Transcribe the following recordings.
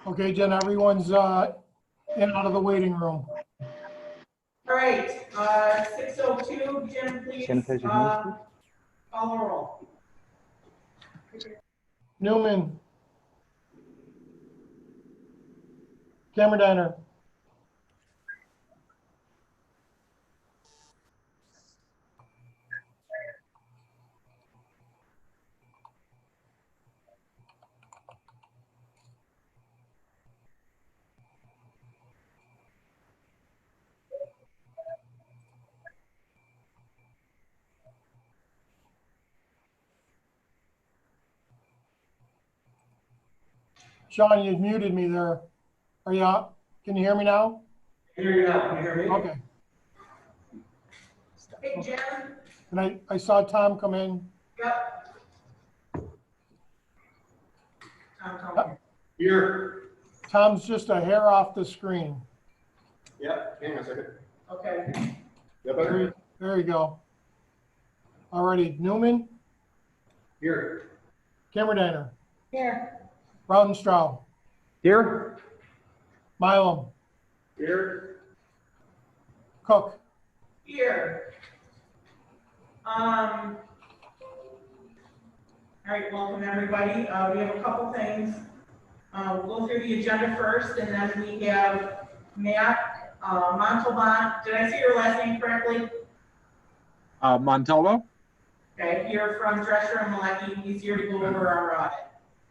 Okay, Jen, everyone's in and out of the waiting room. All right, 6:02, Jim, please, call the roll. Newman. Cameron Diner. Sean, you've muted me there. Are you out? Can you hear me now? I hear you now. Can you hear me? Okay. Hey, Jim. And I saw Tom come in. Yep. Tom. Here. Tom's just a hair off the screen. Yep. Hang on a second. Okay. Yep. Better. There you go. Alrighty, Newman, Here. Cameron Diner, Here. Rautenstrau, Here. Milam, Here. Cook. Here. All right, welcome everybody. We have a couple things. We'll go through the agenda first, and then we have Matt Montalban. Did I say your last name correctly? Montalvo. Okay, here from Drescher and Malecki. He's here to go over our audit.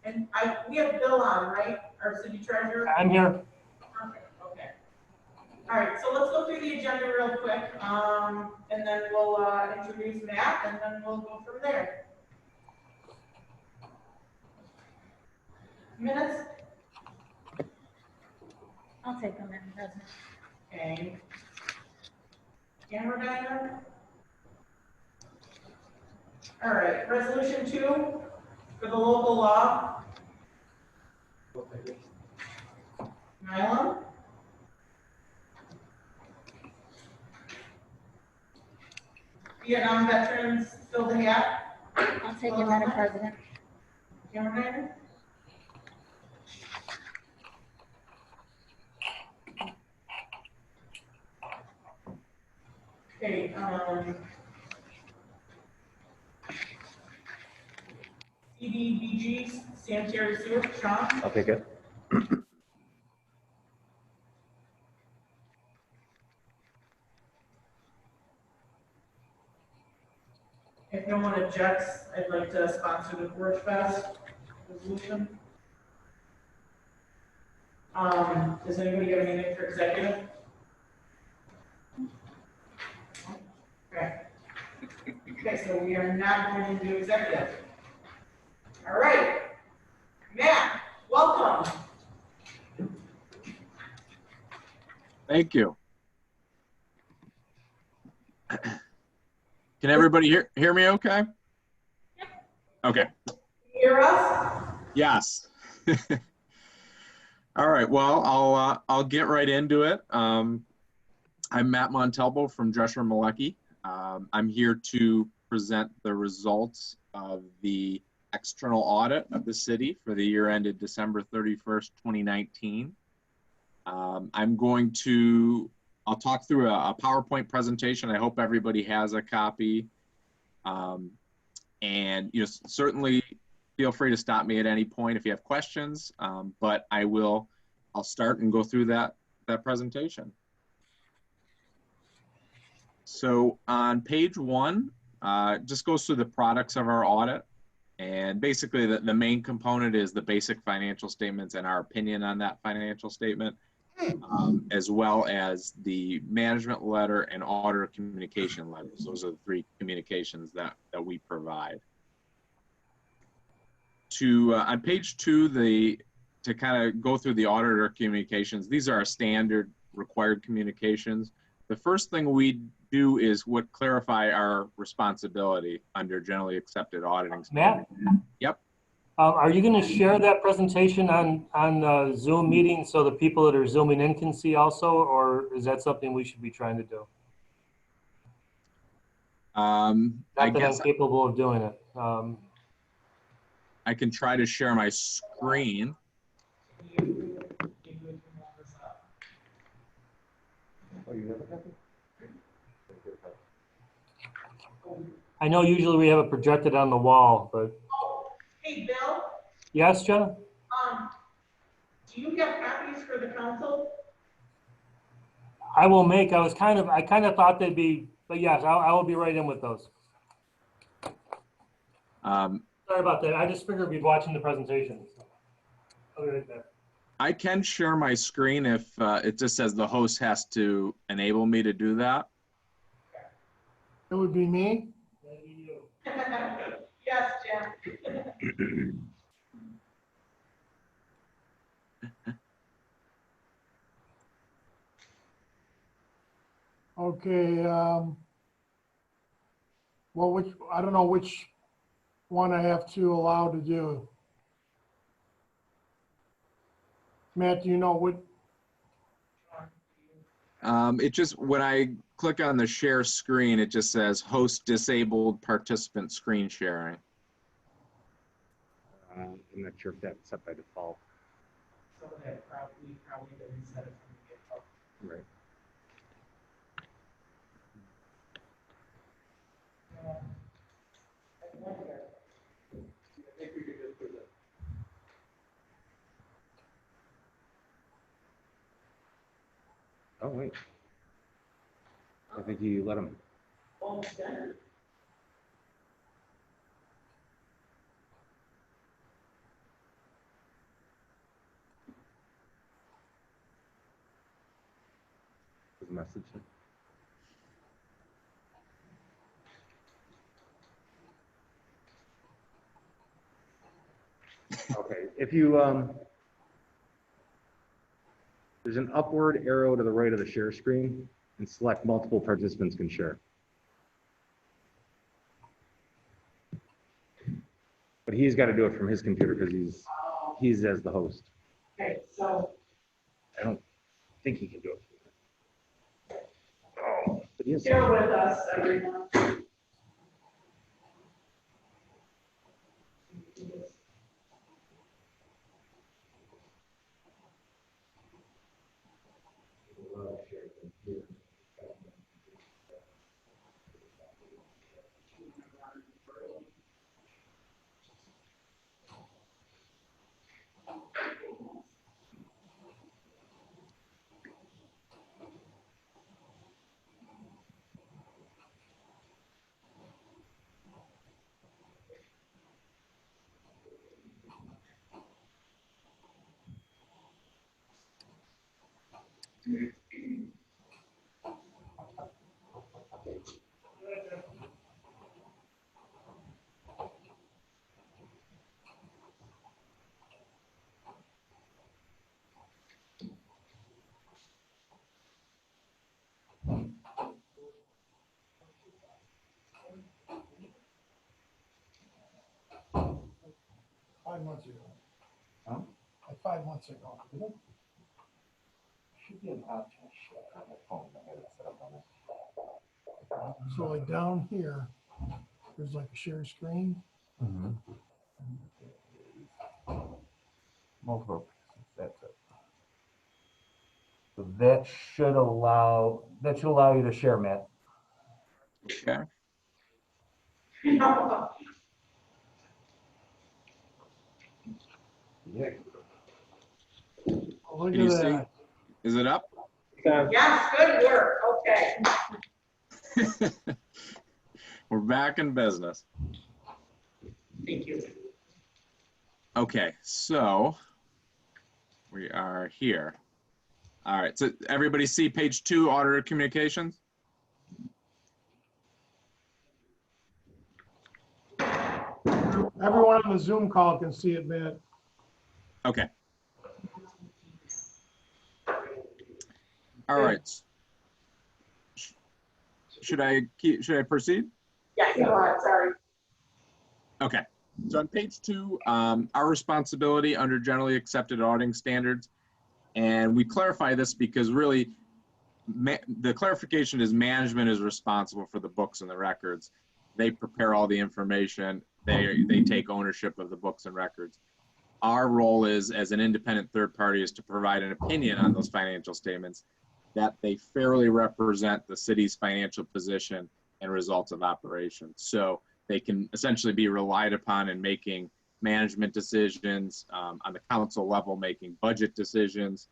And we have Bill on, right? Our city treasurer? I'm here. Perfect, okay. All right, so let's go through the agenda real quick, and then we'll introduce Matt, and then we'll go from there. Minutes? I'll take them, Madam President. Okay. Camera diner? All right, resolution 2 for the local law. Nylam? Vietnam veterans fill the hat. I'll take it, Madam President. Camera diner? Okay, CDBG, sanitary sewer, Sean? I'll take it. If no one objects, I'd like to sponsor the Porch Fest resolution. Does anybody have anything for executive? Okay. Okay, so we are not going to do executive. All right. Matt, welcome. Thank you. Can everybody hear me okay? Okay. Hear us? Yes. All right. Well, I'll get right into it. I'm Matt Montalvo from Drescher Malecki. I'm here to present the results of the external audit of the city for the year ended December 31st, 2019. I'll talk through a PowerPoint presentation. I hope everybody has a copy. And certainly feel free to stop me at any point if you have questions, but I'll start and go through that presentation. So on page 1, just goes through the products of our audit. And basically the main component is the basic financial statements and our opinion on that financial statement, as well as the management letter and auditor communication letters. Those are the 3 communications that we provide. On page 2, to kind of go through the auditor communications, these are our standard required communications. The first thing we do is clarify our responsibility under generally accepted auditing standards. Matt? Yep. Are you going to share that presentation on Zoom meeting so the people that are Zooming in can see also, or is that something we should be trying to do? Not that I'm capable of doing it. I can try to share my screen. Oh, you have a copy? I know usually we have it projected on the wall, but Hey, Bill, yes, Jenna? do you have copies for the council? I kind of thought they'd be, but yes, I will be right in with those. Sorry about that. I just figured we'd be watching the presentation. I'll be right there. I can share my screen if it just says the host has to enable me to do that. It would be me. Maybe you. Yes, Jim. Okay, well, I don't know which one I have to allow to do. Matt, do you know what? It just, when I click on the share screen, it just says host disabled participant screen sharing. I'm not sure if that's set by default. So that probably didn't set it from the get-go. Right. I think we could just do that. Oh, wait. I think you let him. Oh, done. His message. Okay, if you, there's an upward arrow to the right of the share screen and select multiple participants can share. But he's got to do it from his computer because he's as the host. Okay, so I don't think he can do it. Oh, but he is. share with us, everyone. Five months ago. Huh? Like 5 months ago. Should be an option to share on the phone. I had it set up on it. So like down here, there's like a share screen. Multiple, that's it. So that should allow you to share, Matt. Okay. Yeah. Oh, look Can at you see? that. Is it up? Yes, good work, okay. We're back in business. Thank you. Okay, so we are here. All right, so everybody see page 2, auditor communications? Everyone on the Zoom call can see it, Matt. Okay. All right. Should I proceed? Yeah, go ahead, sorry. Okay. So on page 2, our responsibility under generally accepted auditing standards, and we clarify this because really the clarification is management is responsible for the books and the records. They prepare all the information. they take ownership of the books and records. Our role is, as an independent third party, is to provide an opinion on those financial statements, that they fairly represent the city's financial position and results of operations. So they can essentially be relied upon in making management decisions, on the council level, making budget decisions.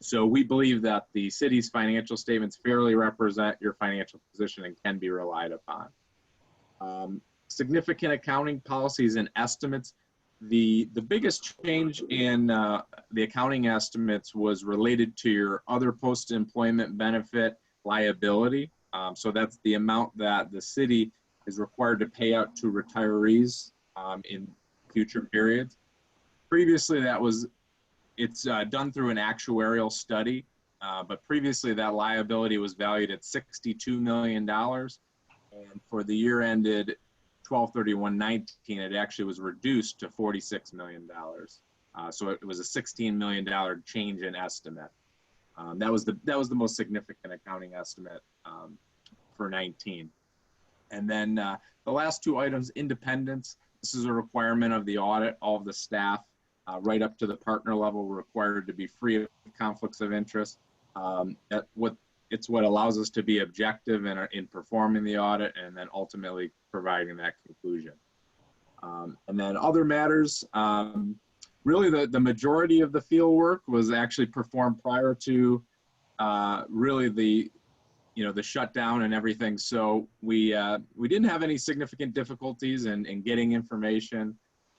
So we believe that the city's financial statements fairly represent your financial position and can be relied upon. Significant accounting policies and estimates. The biggest change in the accounting estimates was related to your other post-employment benefit liability. So that's the amount that the city is required to pay out to retirees in future periods. Previously, it's done through an actuarial study, but previously that liability was valued at $62 million. And for the year ended 12/31/19, it actually was reduced to $46 million. So it was a $16 million change in estimate. That was the most significant accounting estimate for 19. And then the last two items, independence. This is a requirement of the audit. All of the staff, right up to the partner level, were required to be free of conflicts of interest. It's what allows us to be objective in performing the audit and then ultimately providing that conclusion. And then other matters, really the majority of the field work was actually performed prior to really the shutdown and everything. So we didn't have any significant difficulties in getting information.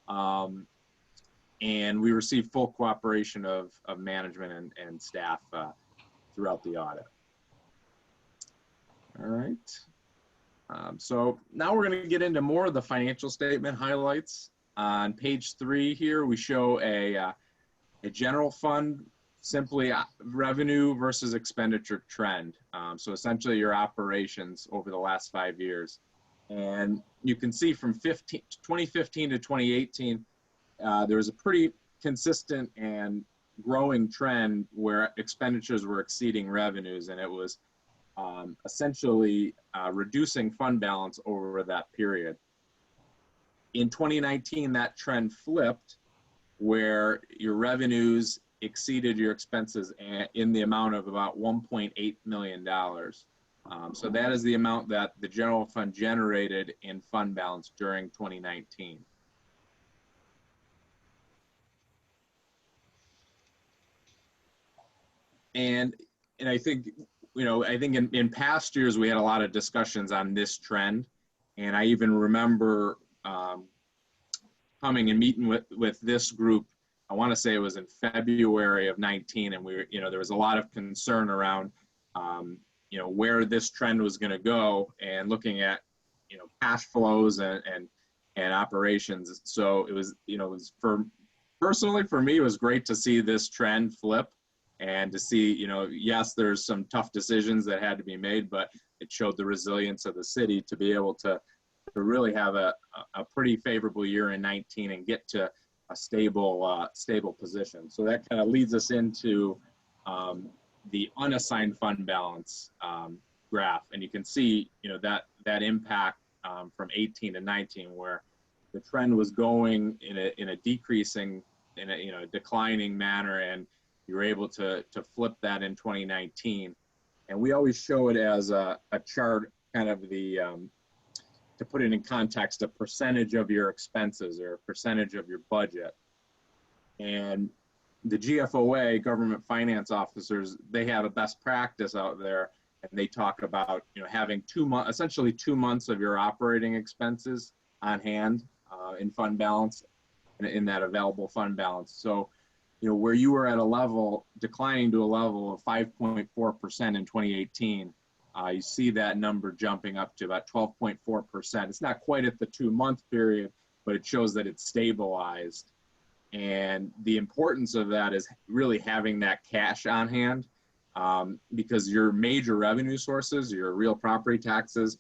And we received full cooperation of management and staff throughout the audit. All right. So now we're going to get into more of the financial statement highlights. On page 3 here, we show a general fund, simply revenue versus expenditure trend. So essentially your operations over the last 5 years. And you can see from 2015 to 2018, there was a pretty consistent and growing trend where expenditures were exceeding revenues, and it was essentially reducing fund balance over that period. In 2019, that trend flipped, where your revenues exceeded your expenses in the amount of about $1.8 million. So that is the amount that the general fund generated in fund balance during 2019. And I think, in past years, we had a lot of discussions on this trend. And I even remember coming and meeting with this group, I want to say it was in February of 19, and there was a lot of concern around, where this trend was going to go, and looking at, cash flows and operations. So it was personally for me, it was great to see this trend flip. And to see, yes, there's some tough decisions that had to be made, but it showed the resilience of the city to be able to really have a pretty favorable year in 19 and get to a stable position. So that kind of leads us into the unassigned fund balance graph. And you can see, that impact from 18 to 19, where the trend was going in a declining manner, and you were able to flip that in 2019. And we always show it as a chart, kind of to put it in context, a percentage of your expenses or a percentage of your budget. And the GFOA, government finance officers, they have a best practice out there, and they talk about, having essentially 2 months of your operating expenses on hand in fund balance, in that available fund balance. So, where you were at a level, declining to a level of 5.4% in 2018, you see that number jumping up to about 12.4%. It's not quite at the 2-month period, but it shows that it's stabilized. And the importance of that is really having that cash on hand, because your major revenue sources, your real property taxes,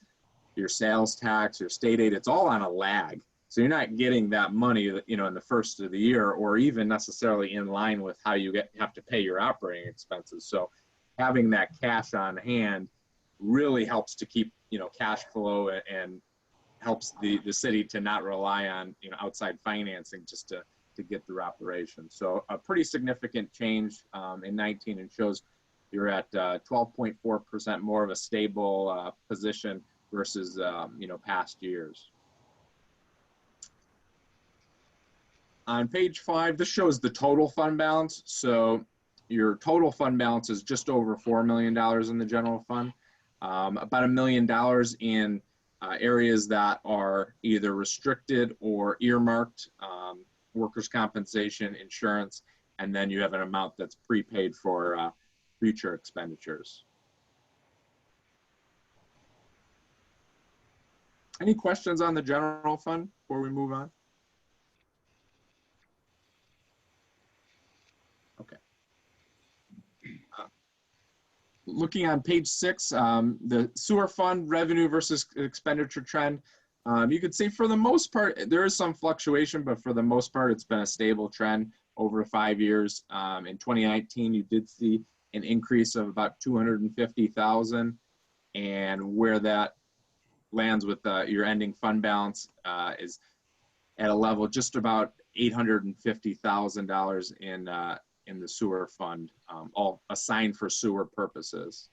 your sales tax, your state aid, it's all on a lag. So you're not getting that money, in the first of the year, or even necessarily in line with how you have to pay your operating expenses. So having that cash on hand really helps to keep, cash flow and helps the city to not rely on, outside financing just to get through operations. So a pretty significant change in 19, and shows you're at 12.4% more of a stable position versus past years. On page 5, this shows the total fund balance. So your total fund balance is just over $4 million in the general fund, about $1 million in areas that are either restricted or earmarked, workers' compensation, insurance, and then you have an amount that's prepaid for future expenditures. Any questions on the general fund before we move on? Okay. Looking on page 6, the sewer fund revenue versus expenditure trend. You could see for the most part, there is some fluctuation, but for the most part, it's been a stable trend over 5 years. In 2019, you did see an increase of about 250,000, and where that lands with your ending fund balance is at a level just about $850,000 in the sewer fund, all assigned for sewer purposes.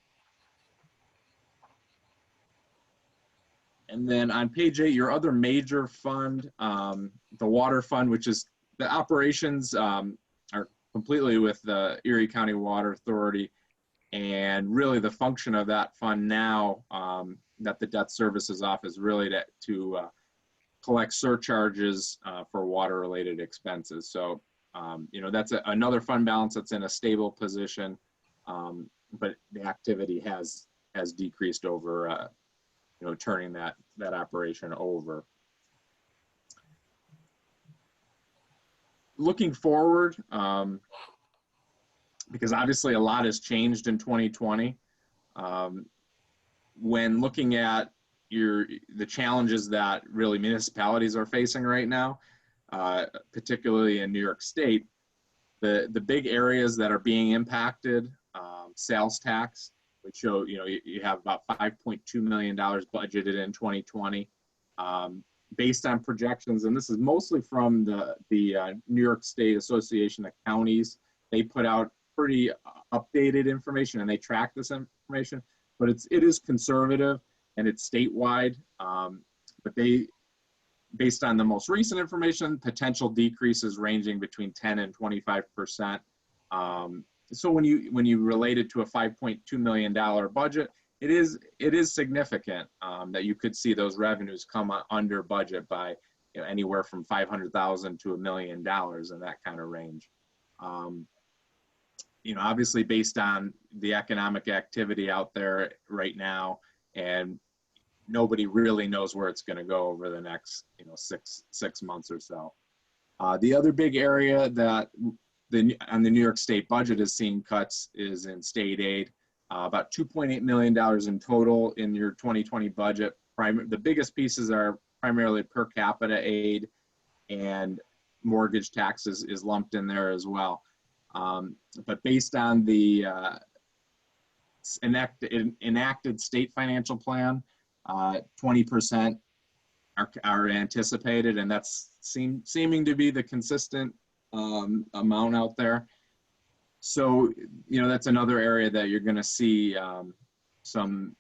And then on page 8, your other major fund, the water fund, which is the operations are completely with the Erie County Water Authority. And really the function of that fund now that the debt services off is really to collect surcharges for water related expenses. So, that's another fund balance that's in a stable position, but the activity has decreased over turning that operation over. Looking forward, because obviously a lot has changed in 2020. When looking at the challenges that really municipalities are facing right now, particularly in New York State, the big areas that are being impacted, sales tax, which show, you have about $5.2 million budgeted in 2020, based on projections. And this is mostly from the New York State Association of Counties. They put out pretty updated information and they track this information, but it is conservative and it's statewide. But based on the most recent information, potential decreases ranging between 10 and 25%. So when you relate it to a $5.2 million budget, it is significant that you could see those revenues come under budget by anywhere from $500,000 to $1 million in that kind of range. Obviously based on the economic activity out there right now, and nobody really knows where it's going to go over the next 6 months or so. The other big area that on the New York State budget is seeing cuts is in state aid, about $2.8 million in total in your 2020 budget. The biggest pieces are primarily per capita aid, and mortgage taxes is lumped in there as well. But based on the enacted state financial plan, 20% are anticipated, and that's seeming to be the consistent amount out there. So, that's another area that you're going to see some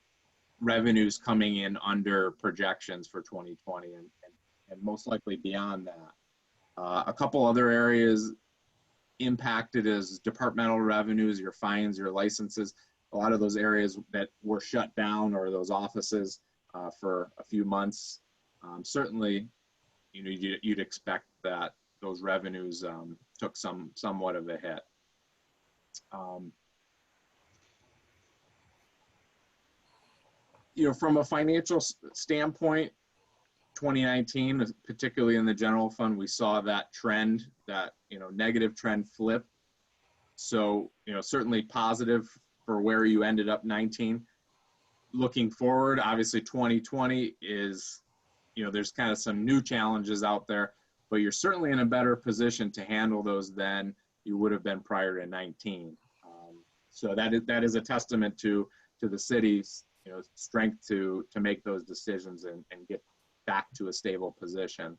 revenues coming in under projections for 2020 and most likely beyond that. A couple other areas impacted is departmental revenues, your fines, your licenses. A lot of those areas that were shut down, or those offices for a few months, certainly, you'd expect that those revenues took somewhat of a hit. From a financial standpoint, 2019, particularly in the general fund, we saw that trend, that negative trend flip. So certainly positive for where you ended up 19. Looking forward, obviously 2020 is, there's kind of some new challenges out there, but you're certainly in a better position to handle those than you would have been prior to 19. So that is a testament to the city's strength to make those decisions and get back to a stable position.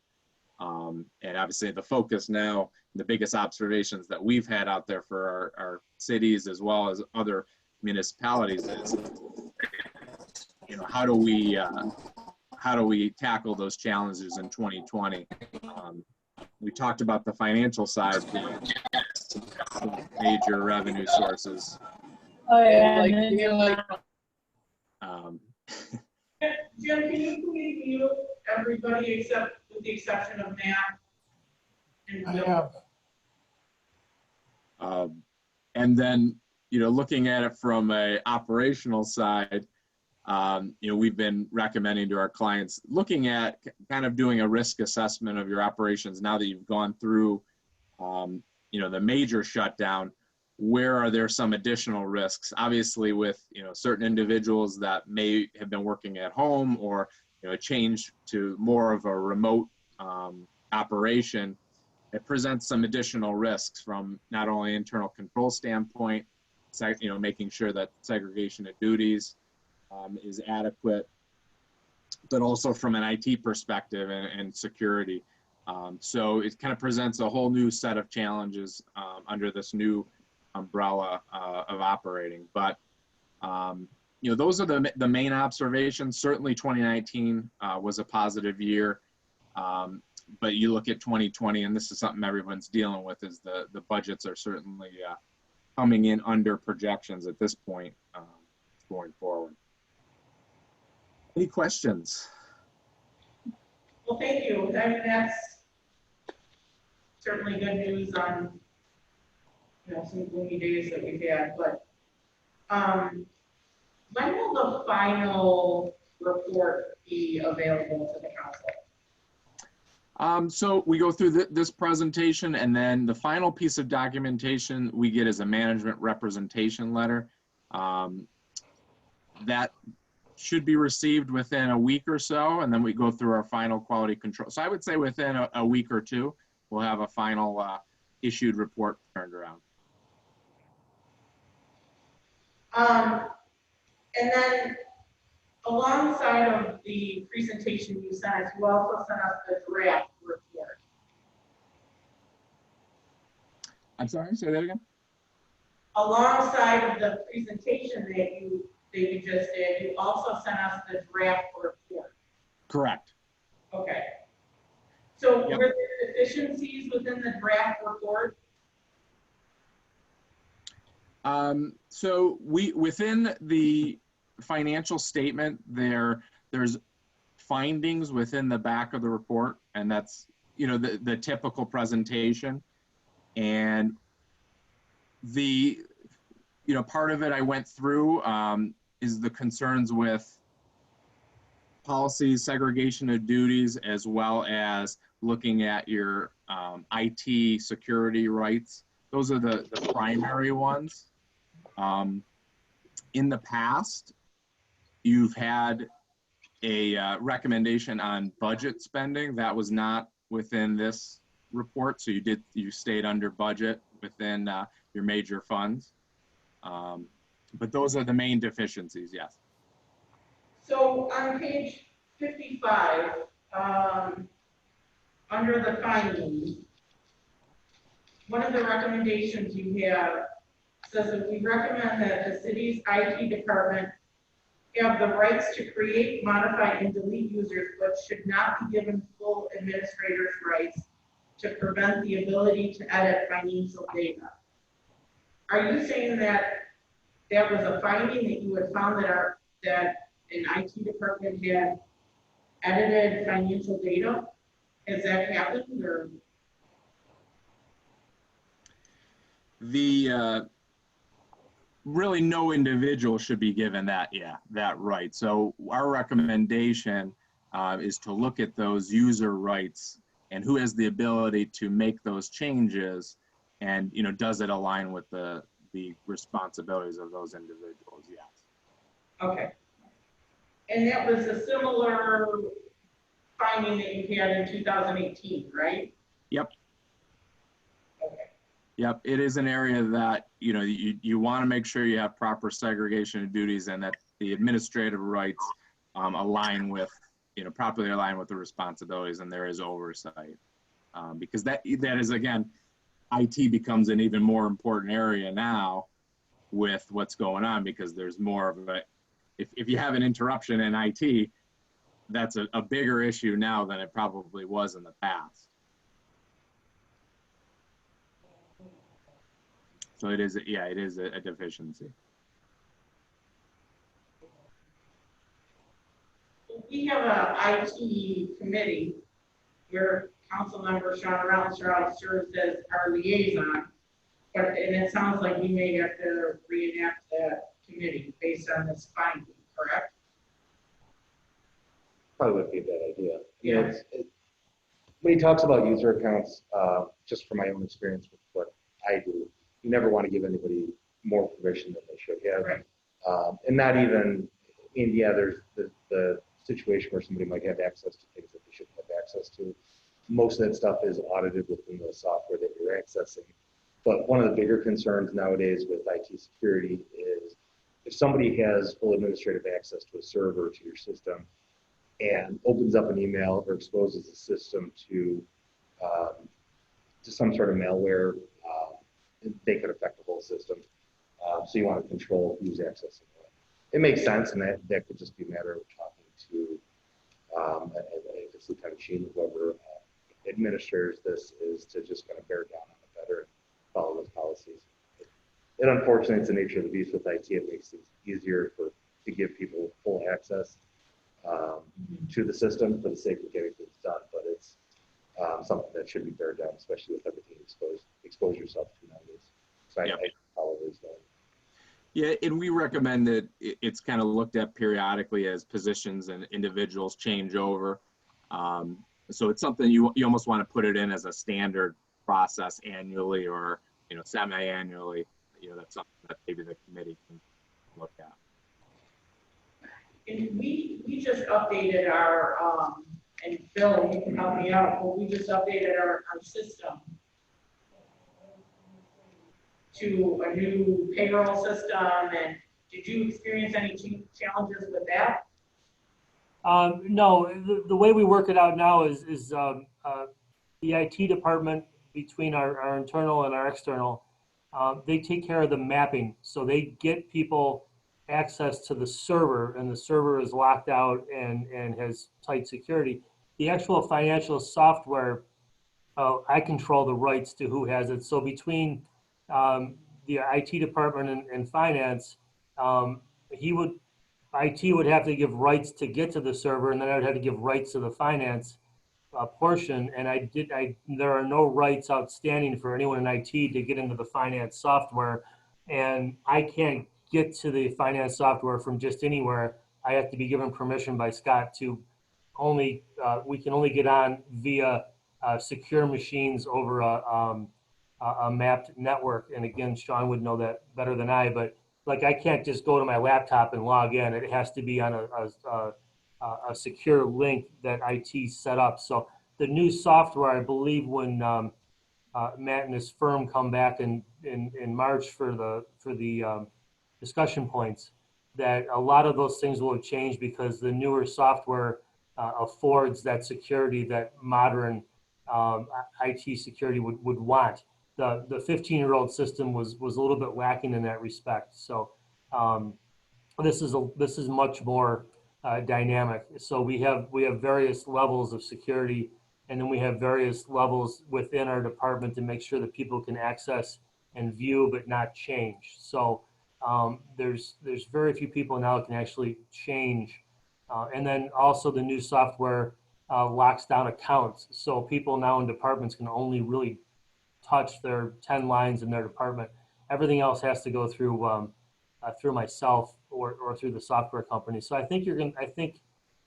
And obviously the focus now, the biggest observations that we've had out there for our cities as well as other municipalities is, you know, how do we tackle those challenges in 2020? We talked about the financial side being major revenue sources. Oh, yeah. Jim, can you please mute everybody except, with the exception of Matt? And I Bill? have. And then, you know, looking at it from a operational side, you know, we've been recommending to our clients, looking at kind of doing a risk assessment of your operations now that you've gone through, you know, the major shutdown. Where are there some additional risks? Obviously, with, you know, certain individuals that may have been working at home, or, you know, change to more of a remote operation, it presents some additional risks from not only internal control standpoint, you know, making sure that segregation of duties is adequate, but also from an IT perspective and security. So it kind of presents a whole new set of challenges under this new umbrella of operating. But you know, those are the main observations. Certainly 2019 was a positive year, but you look at 2020, and this is something everyone's dealing with, is the budgets are certainly coming in under projections at this point going forward. Any questions? Well, thank you. I mean, that's certainly good news on, you know, some gloomy days that we've had, but when will the final report be available to the council? So we go through this presentation, and then the final piece of documentation we get is a management representation letter. That should be received within a week or so, and then we go through our final quality control. So I would say within a week or two, we'll have a final issued report turned around. And then alongside of the presentation you sent us, you also sent us the draft report. I'm sorry, say that again? Alongside of the presentation that you just did, you also sent us the draft report. Correct. Okay. So Yep. were there deficiencies within the draft report? So within the financial statement, there's findings within the back of the report, and that's, you know, the typical presentation. And the, you know, part of it I went through is the concerns with policies, segregation of duties, as well as looking at your IT security rights. Those are the primary ones. In the past, you've had a recommendation on budget spending. That was not within this report, so you stayed under budget within your major funds. But those are the main deficiencies, yes. So on page 55, under the findings, one of the recommendations you have says that we recommend that the city's IT department have the rights to create, modify, and delete users, but should not be given full administrator's rights to prevent the ability to edit financial data. Are you saying that that was a finding that you had found that an IT department had edited financial data? Has that happened, or? Really no individual should be given that right. So our recommendation is to look at those user rights and who has the ability to make those changes, and, you know, does it align with the responsibilities of those individuals? Yes. Okay. And that was a similar finding that you had in 2018, right? Yep. Okay. Yep, it is an area that, you know, you want to make sure you have proper segregation of duties and that the administrative rights align with properly aligned with the responsibilities, and there is oversight. Because that is, again, IT becomes an even more important area now with what's going on, because there's more of a, if you have an interruption in IT, that's a bigger issue now than it probably was in the past. So it is a deficiency. We have a IT committee where Councilmember Sean Rounds serves as our liaison. And it sounds like we may have to reenact that committee based on this finding, correct? Probably would be a bad idea. Yeah. When he talks about user accounts, just from my own experience with what I do, you never want to give anybody more permission than they should have. Right. And not even, there's the situation where somebody might have access to things that they shouldn't have access to. Most of that stuff is audited within the software that you're accessing. But one of the bigger concerns nowadays with IT security is if somebody has full administrative access to a server, to your system, and opens up an email or exposes the system to some sort of malware, they could affect the whole system. So you want to control who's accessing it. It makes sense, and that could just be a matter of talking to it's Lieutenant Sheen, whoever administers this, is to just kind of bear down on it better and follow those policies. And unfortunately, it's the nature of the beast with IT. It makes things easier to give people full access to the system for the sake of getting things done, but it's something that should be bared down, especially with everything you expose yourself to nowadays. So I follow those guys. Yeah, and we recommend that it's kind of looked at periodically as positions and individuals change over. So it's something you almost want to put it in as a standard process annually, or semi-annually. That's something that maybe the committee can look at. And we just updated our, and Bill, you can help me out, but we just updated our system to a new payroll system. And did you experience any challenges with that? No, the way we work it out now is the IT department, between our internal and our external, they take care of the mapping. So they get people access to the server, and the server is locked out and has tight security. The actual financial software, I control the rights to who has it. So between the IT department and finance, IT would have to give rights to get to the server, and then I would have to give rights to the finance portion. And there are no rights outstanding for anyone in IT to get into the finance software. And I can't get to the finance software from just anywhere. I have to be given permission by Scott to we can only get on via secure machines over a mapped network. And again, Sean would know that better than I, but I can't just go to my laptop and log in. It has to be on a secure link that IT set up. So the new software, I believe, when Matt and his firm come back in March for the discussion points, that a lot of those things will have changed, because the newer software affords that security that modern IT security would want. The 15-year-old system was a little bit lacking in that respect. So this is much more dynamic. So we have various levels of security, and then we have various levels within our department to make sure that people can access and view but not change. So there's very few people now that can actually change. And then also the new software locks down accounts. So people now in departments can only really touch their 10 lines in their department. Everything else has to go through myself or through the software company. So I think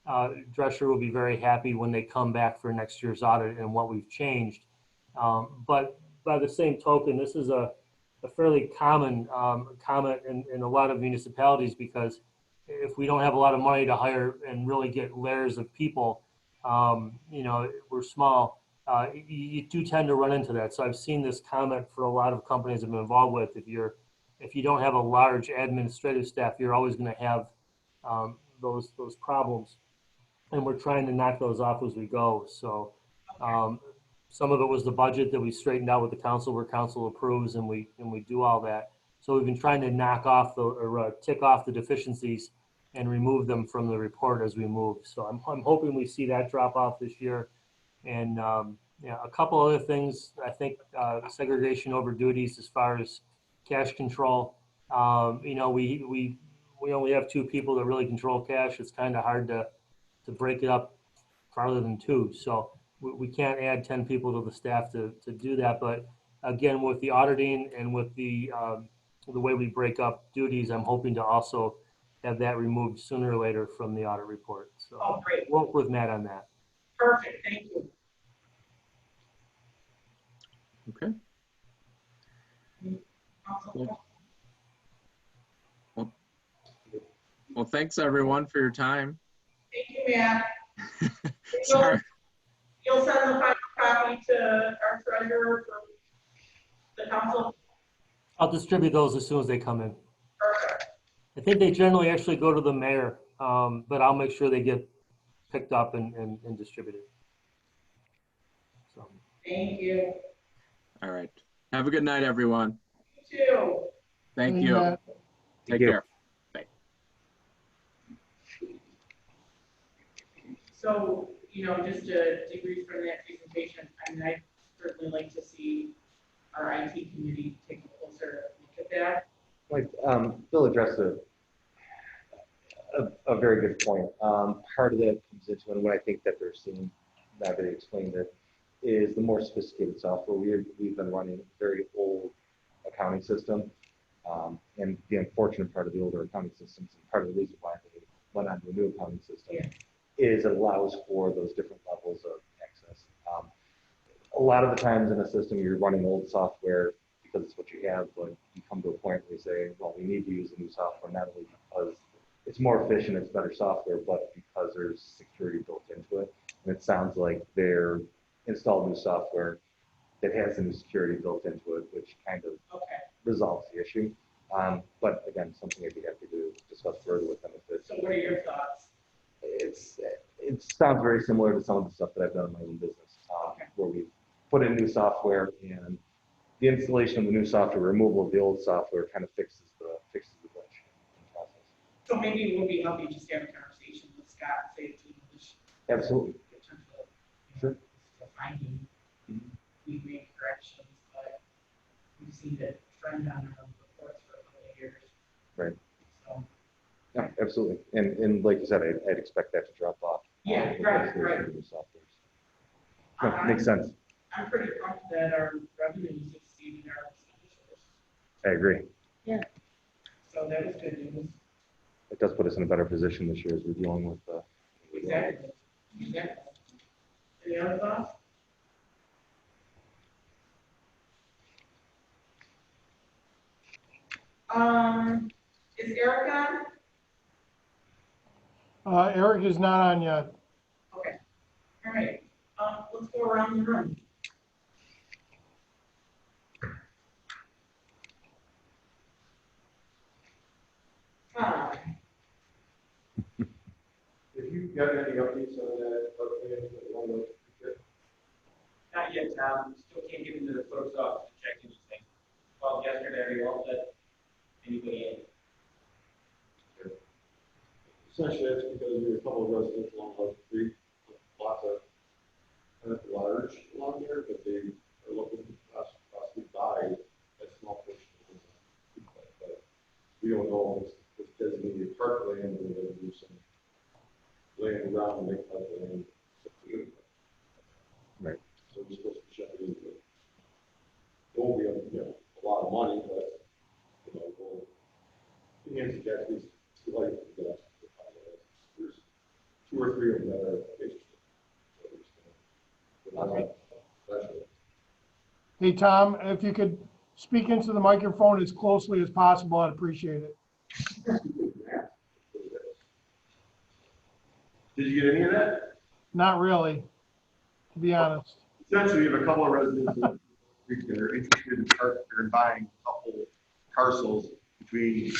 Drescher will be very happy when they come back for next year's audit and what we've changed. But by the same token, this is a fairly common comment in a lot of municipalities, because if we don't have a lot of money to hire and really get layers of people, we're small. You do tend to run into that. So I've seen this comment for a lot of companies I've been involved with. If you don't have a large administrative staff, you're always going to have those problems. and we're trying to knock those off as we go. So some of it was the budget that we straightened out with the council, where council approves, and we do all that. So we've been trying to knock off tick off the deficiencies and remove them from the report as we move. So I'm hoping we see that drop off this year. And yeah, a couple other things, I think segregation over duties as far as cash control. You know, we only have 2 people that really control cash. It's kind of hard to break it up farther than 2. So we can't add 10 people to the staff to do that. But again, with the auditing and with the way we break up duties, I'm hoping to also have that removed sooner or later from the audit report. So Oh, great. work with Matt on that. Perfect, thank you. Okay. Council? Well, thanks everyone for your time. Thank you, Matt. Sorry. You'll send the final copy to our treasurer for the council? I'll distribute those as soon as they come in. Perfect. I think they generally actually go to the mayor, but I'll make sure they get picked up and distributed. So. Thank you. All right. Have a good night, everyone. You too. Thank Hey, you. Matt. Take Thank you. care. So, you know, just to debrief from that presentation, I mean, I'd certainly like to see our IT committee take a closer look at that. Like, Bill addressed a very good point. Part of that comes into, and what I think that they're seeing, now that they explained it, is the more sophisticated software. We've been running a very old accounting system. And the unfortunate part of the older accounting systems, and part of the reason why they went on to a new accounting system, is it allows for those different levels of access. A lot of the times in a system, you're running old software because it's what you have, but you come to a point where you say, well, we need to use the new software, not only because it's more efficient, it's better software, but because there's security built into it. And it sounds like they're installed new software that has the new security built into it, which kind of resolves the issue. But again, something I'd be happy to discuss further with them. So what are your thoughts? It sounds very similar to some of the stuff that I've done in my own business, where we put in new software, and the installation of the new software, removal of the old software, kind of fixes the glitch in the process. So maybe it would be helpful just to have a conversation with Scott and say to English. Absolutely. In terms of, Sure. the finding, we've made corrections, but we've seen it trend on our reports for a couple of years. Right. So. Yeah, absolutely. And like you said, I'd expect that to drop off. Yeah, with right, the right. new softwares. No, makes sense. I'm pretty pumped that our revenues exceeded our expenditures. I agree. So that was good news. It does put us in a better position this year as we're dealing with Exactly. Any other thoughts? Is Eric on? Eric is not on yet. Okay. All right. Let's go around the room. Have you got any updates on that? Not yet, Tom. Still can't get into the clerk's office to check anything. Called yesterday, you all let anybody in. Essentially, that's because there are a couple of residents along Love Street, lots of kind of large along there, but they are looking to possibly buy a small portion of it. But we don't know if it's designated parkland, or they're going to do some laying around and make up the land. Right. So we're supposed to check into it. It won't be, a lot of money, but, we'll, the answer to that is too late for us to find out. There's 2 or 3 of them that are interested. So we're just gonna- Hey, Tom, if you could speak into the microphone as closely as possible, I'd appreciate it. Did you get any of that? Not really, to be honest. Essentially, you have a couple of residents that are interested in buying a couple parcels between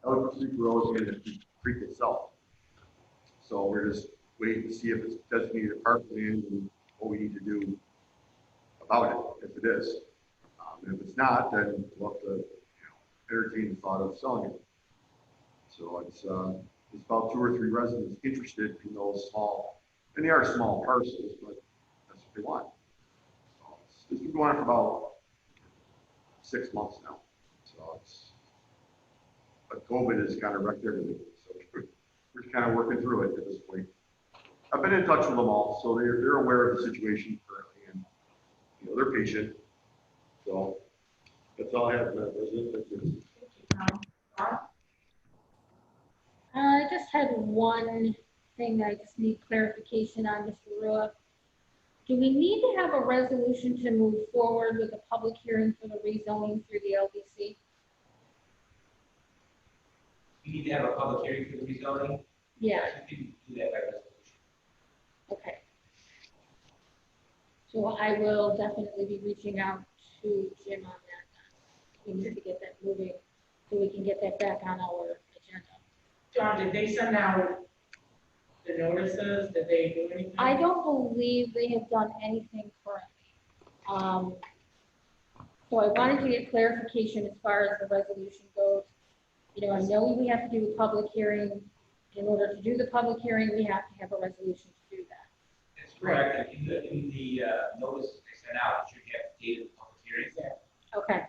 Elk Creek Road and the creek itself. So we're just wait and see if it's designated parkland and what we need to do about it, if it is. And if it's not, then we'll have to, entertain the thought of selling it. So it's about 2 or 3 residents interested in those small, and they are small parcels, but that's what they want. So it's been going on for about 6 months now. So but COVID has kind of wrecked everything. So we're kind of working through it at this point. I've been in touch with them all, so they're aware of the situation currently, and they're patient. So that's all I have, Madam President. Thank you. I just had one thing I just need clarification on, Mr. Rua. Do we need to have a resolution to move forward with a public hearing for the rezoning through the LDC? We need to have a public hearing for the rezoning. Yeah, You can do that by resolution. okay. So I will definitely be reaching out to Jim on that. We need to get that moving so we can get that back on our agenda. John, did they send out the notices? Did they do anything? I don't believe they have done anything currently. So I wanted to get clarification as far as the resolution goes. I know we have to do a public hearing. In order to do the public hearing, we have to have a resolution to do that. That's correct. In the notice they sent out, you should have dated public hearings. Okay,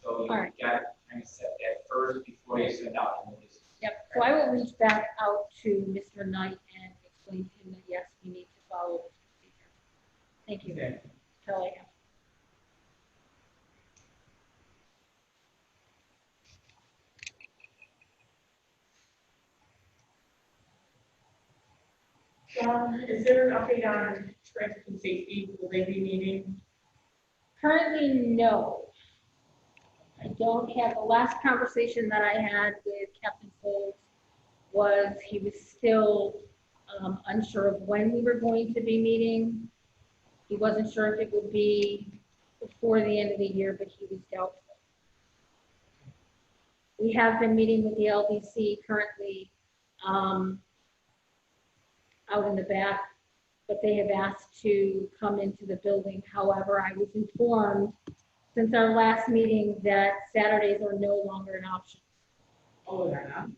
So you All right. got to kind of set that first before you send out the notice. yep. So I will reach back out to Mr. Knight and explain to him that yes, we need to follow this procedure. Thank you. Okay. That's all I have. John, is there an update on traffic and safety? Will they be meeting? Currently, no. I don't have, the last conversation that I had with Captain Folds was he was still unsure of when we were going to be meeting. He wasn't sure if it would be before the end of the year, but he was doubtful. We have been meeting with the LDC currently out in the back, but they have asked to come into the building. However, I was informed since our last meeting that Saturdays are no longer an option, Oh, they're not.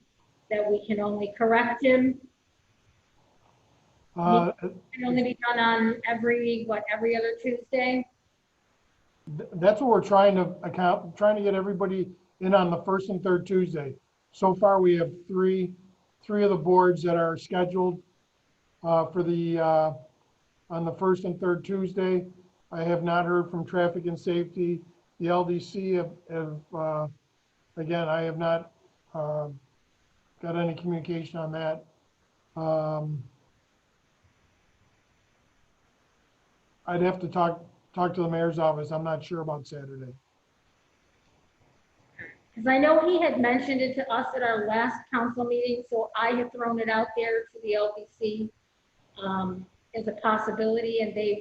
that we can only correct him. It can only be done on every other Tuesday? That's what we're trying to get everybody in on the first and third Tuesday. So far, we have three of the boards that are scheduled for the on the first and third Tuesday. I have not heard from traffic and safety. The LDC have again, I have not got any communication on that. I'd have to talk to the mayor's office. I'm not sure about Saturday. Because I know he had mentioned it to us at our last council meeting, so I had thrown it out there to the LDC as a possibility, and they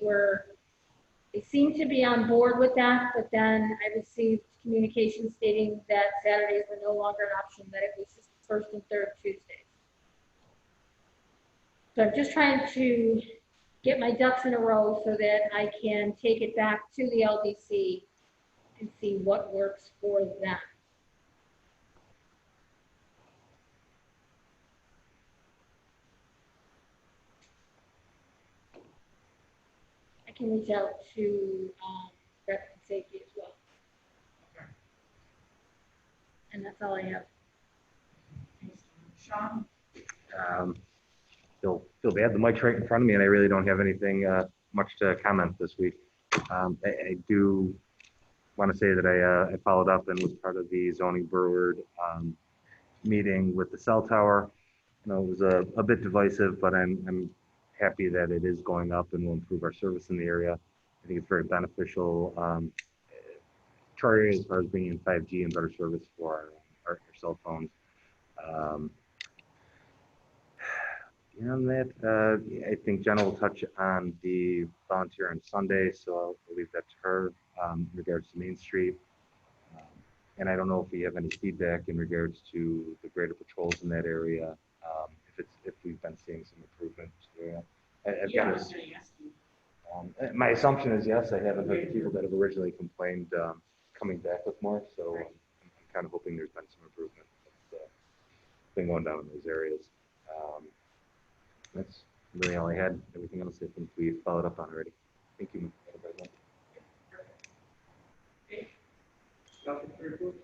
seemed to be on board with that, but then I received communication stating that Saturdays were no longer an option, that it was just first and third Tuesdays. So I'm just trying to get my ducks in a row so that I can take it back to the LDC and see what works for them. I can reach out to traffic and safety as well. And that's all I have. Sean? Feel bad. The mic's right in front of me, and I really don't have anything much to comment this week. I do want to say that I followed up and was part of the zoning board meeting with the cell tower. It was a bit divisive, but I'm happy that it is going up and will improve our service in the area. I think it's very beneficial to our area as far as bringing in 5G and better service for our cell phones. Beyond that, I think Jenna will touch on the volunteer on Sunday, so I'll leave that to her in regards to Main Street. And I don't know if we have any feedback in regards to the greater patrols in that area. if we've been seeing some improvement. Yeah. I've Yeah, I got was gonna ask you. my assumption is yes. I haven't heard the people that have originally complained coming back with more, so I'm kind of hoping there's been some improvement that's been going down in those areas. That's really all I had. Everything else I think we followed up on already. Thank you, Madam President. Nothing to report.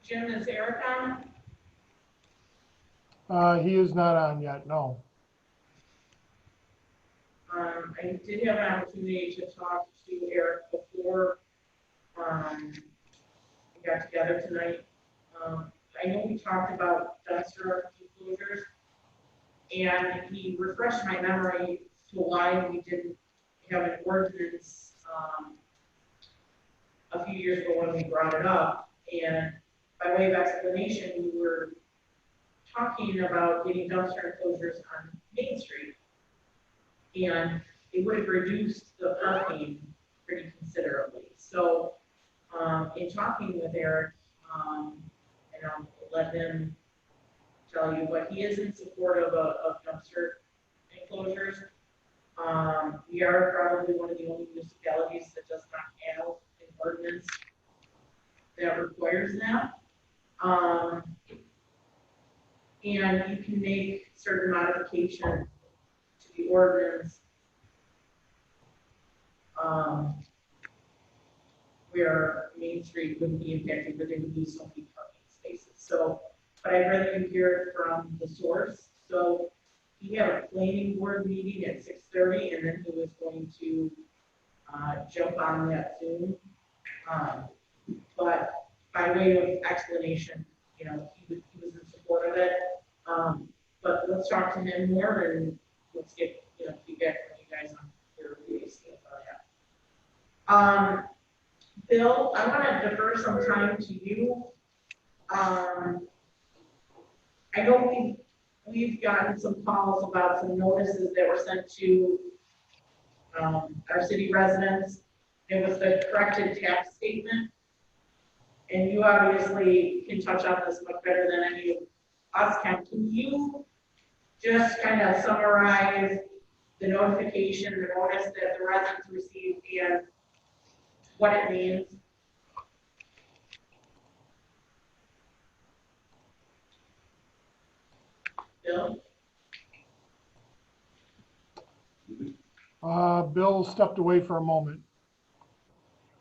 Jim, is Eric on? He is not on yet, no. I did have an opportunity to talk to Eric before, we got together tonight. I know we talked about dumpster enclosures, and he refreshed my memory to why we didn't have an ordinance, a few years ago when we brought it up. And by way of explanation, we were talking about getting dumpster enclosures on Main Street. And it would have reduced the parking pretty considerably. So, in talking with Eric, and I'll let him tell you what he is in support of dumpster enclosures. We are probably one of the only municipalities that does not have an ordinance that requires that. And you can make certain modifications to the ordinance where Main Street wouldn't be impacted, but there would be so many parking spaces. So, but I'd rather you hear it from the source. So he had a planning board meeting at 6:30, and then he was going to jump on that Zoom. But by way of explanation, you know, he was in support of it. But let's talk to him more and let's get, you know, feedback from you guys on your views about that. Bill, I want to defer some time to you. I know we've gotten some calls about some notices that were sent to our city residents. It was the corrected tax statement. And you obviously can touch on this much better than any of us can. Can you just kind of summarize the notification, the notice that the residents received and what it means? Bill? Bill stepped away for a moment.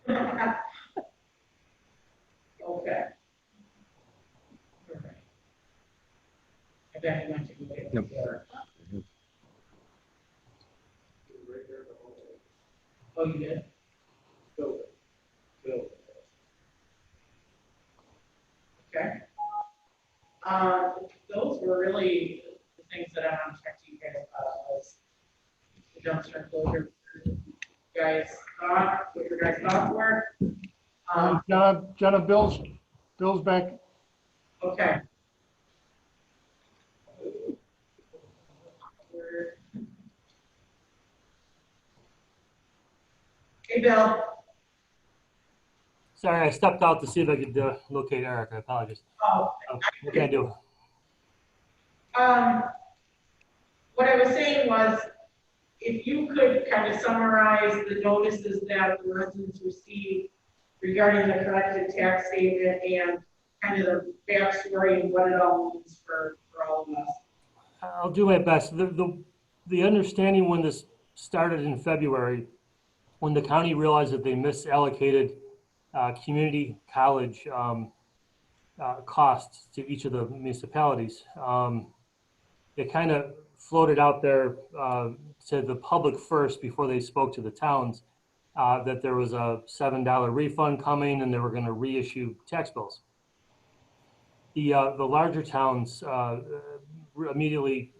Okay. All right. I bet he went to go get Yep. there. Oh, you did? Bill. Okay. Those were really the things that I want to talk to you guys about was the dumpster enclosure. You guys thought, what your guys thoughts were. Jenna, Bill's back. Okay. Hey, Bill. Sorry, I stepped out to see if I could locate Eric. I apologize. Oh, What can I do? what I was saying was, if you could kind of summarize the notices that the residents received regarding the corrected tax statement and kind of the backstory and what it all means for all of us. I'll do my best. The understanding when this started in February, when the county realized that they misallocated community college costs to each of the municipalities, it kind of floated out there to the public first before they spoke to the towns that there was a $7 refund coming and they were going to reissue tax bills. The larger towns immediately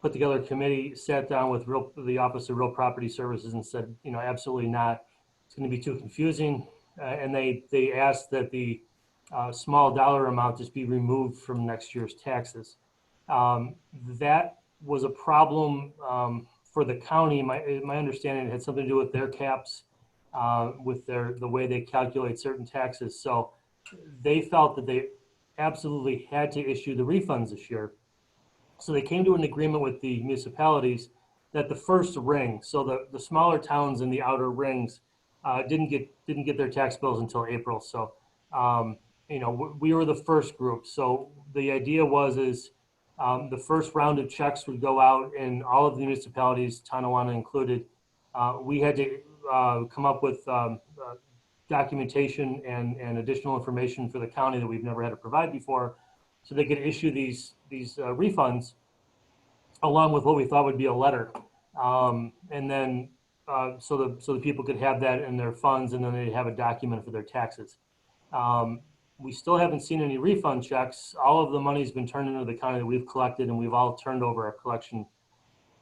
put together a committee, sat down with the Office of Real Property Services and said, you know, absolutely not. It's going to be too confusing. And they asked that the small dollar amount just be removed from next year's taxes. That was a problem for the county. My understanding, it had something to do with their caps, with the way they calculate certain taxes. So they felt that they absolutely had to issue the refunds this year. So they came to an agreement with the municipalities that the first ring, so the smaller towns in the outer rings, didn't get their tax bills until April. So, we were the first group. So the idea is the first round of checks would go out in all of the municipalities, Tonawanda included. We had to come up with documentation and additional information for the county that we've never had to provide before, so they could issue these refunds along with what we thought would be a letter. And then so the people could have that in their funds, and then they'd have a document for their taxes. We still haven't seen any refund checks. All of the money's been turned into the county that we've collected, and we've all turned over our collection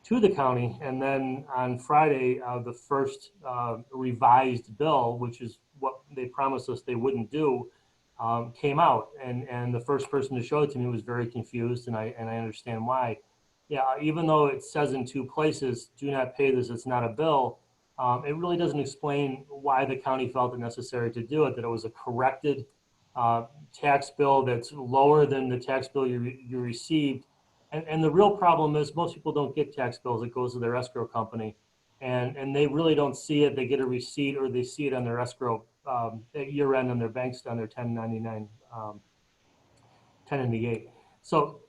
to the county. And then on Friday, the first revised bill, which is what they promised us they wouldn't do, came out. And the first person to show it to me was very confused, and I understand why. Yeah, even though it says in two places, do not pay this, it's not a bill, it really doesn't explain why the county felt it necessary to do it, that it was a corrected tax bill that's lower than the tax bill you received. And the real problem is most people don't get tax bills. It goes to their escrow company, and they really don't see it. They get a receipt, or they see it on their escrow at year end on their banks, on their 1099, 1098. So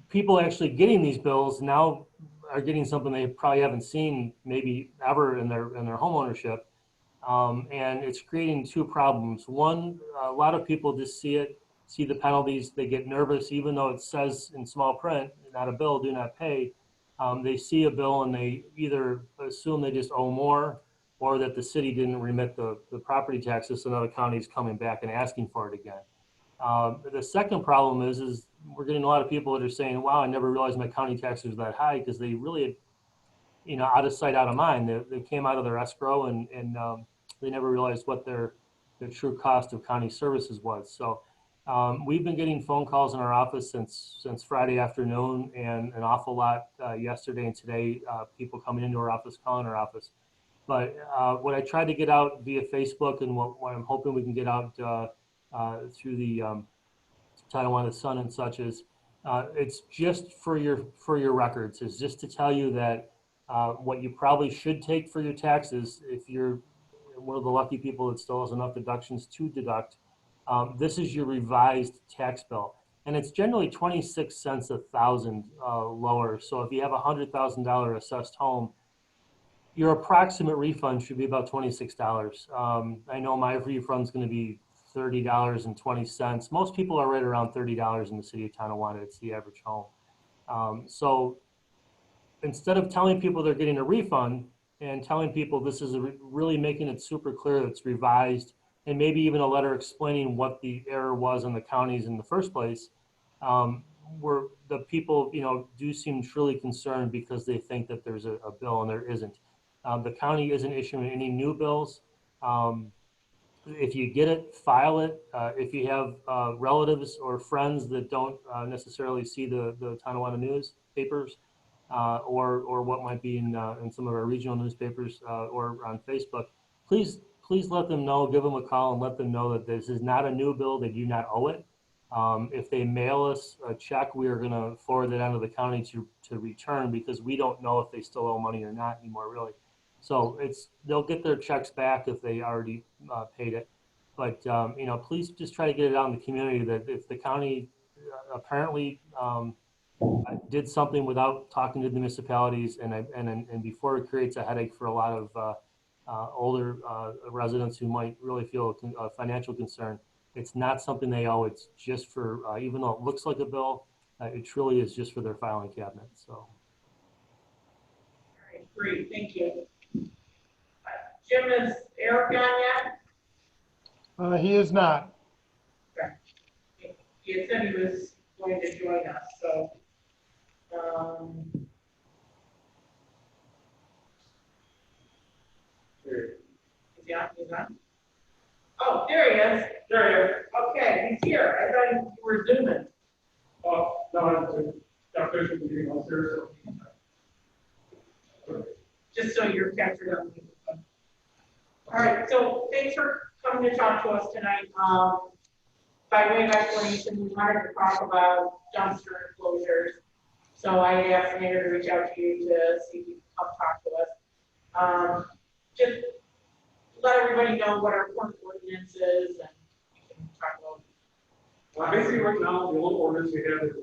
people actually getting these bills now are getting something they probably haven't seen maybe ever in their home ownership. And it's creating two problems. One, a lot of people just see the penalties, they get nervous, even though it says in small print, not a bill, do not pay. They see a bill and they either assume they just owe more, or that the city didn't remit the property taxes, so now the county's coming back and asking for it again. The second problem is we're getting a lot of people that are saying, wow, I never realized my county taxes were that high, because they really, out of sight, out of mind. They came out of their escrow, and they never realized what their true cost of county services was. So we've been getting phone calls in our office since Friday afternoon, and an awful lot yesterday and today, people coming into our office, calling our office. But what I tried to get out via Facebook, and what I'm hoping we can get out through the Tonawanda Sun and such, is it's just for your records. It's just to tell you that what you probably should take for your taxes, if you're one of the lucky people that still has enough deductions to deduct, this is your revised tax bill. And it's generally 26 cents a thousand lower. So if you have a $100,000 assessed home, your approximate refund should be about $26. I know my refund's going to be $30.20. Most people are right around $30 in the city of Tonawanda. It's the average home. So instead of telling people they're getting a refund and telling people this is really making it super clear that it's revised, and maybe even a letter explaining what the error was in the counties in the first place, where the people, do seem truly concerned because they think that there's a bill and there isn't. The county isn't issuing any new bills. If you get it, file it. If you have relatives or friends that don't necessarily see the Tonawanda newspapers, or what might be in some of our regional newspapers or on Facebook, please let them know, give them a call and let them know that this is not a new bill, they do not owe it. If they mail us a check, we are going to forward it on to the county to return, because we don't know if they still owe money or not anymore, really. So they'll get their checks back if they already paid it. But, please just try to get it out in the community that if the county apparently did something without talking to the municipalities, and before it creates a headache for a lot of older residents who might really feel a financial concern, it's not something they owe. It's just for, even though it looks like a bill, it truly is just for their filing cabinet. So. All right, great, thank you. Jim, is Eric on yet? He is not. Okay. He had said he was going to join us, so. Is he on? He's on? Oh, there he is. There he is. Okay, he's here. I thought you were zooming. Oh, no, it's got official meeting upstairs. Just so you're captured on the. All right, so thanks for coming to talk to us tonight. by way of explanation, we wanted to talk about dumpster enclosures. So I asked Mayor to reach out to you to see if you can come talk to us. Just let everybody know what our current ordinance is and we can talk about. Basically, right now, the only ordinance we have is the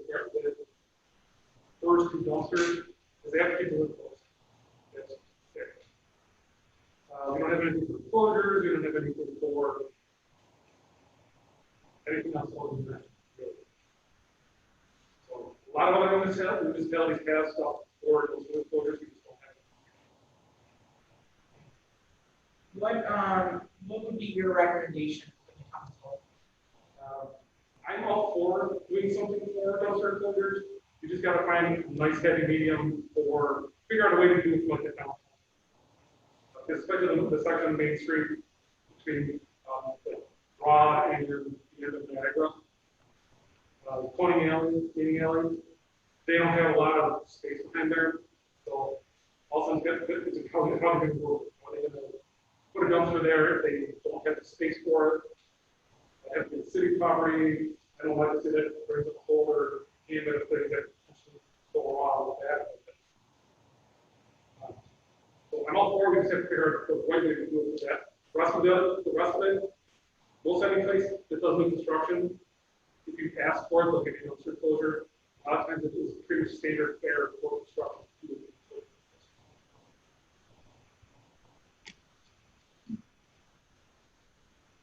first two dumpsters, is they have to keep the lid closed. That's it. We don't have anything for closures, we don't have anything for anything else other than that, really. So, a lot of other municipalities have stuff for those lid closures, we just don't have it. What would be your recommendation for the council? I'm all for doing something for dumpster closures. You just gotta find a nice heavy medium or figure out a way to do it like it now. Especially the section of Main Street between the Broad and the end of Niagara. Cloning alley, meeting alley, they don't have a lot of space behind there. So also it's a county rule. Are they gonna put a dumpster there if they don't have the space for it? I have the city property. I don't like to see that brings up a whole other gamut of things that go wrong with that. So I'm all for it. We just have to figure out the right way to do it for that. The rest of it, most any place that does new construction, if you ask for it, they'll give you a dumpster closure. A lot of times it is pretty much standard fare for construction.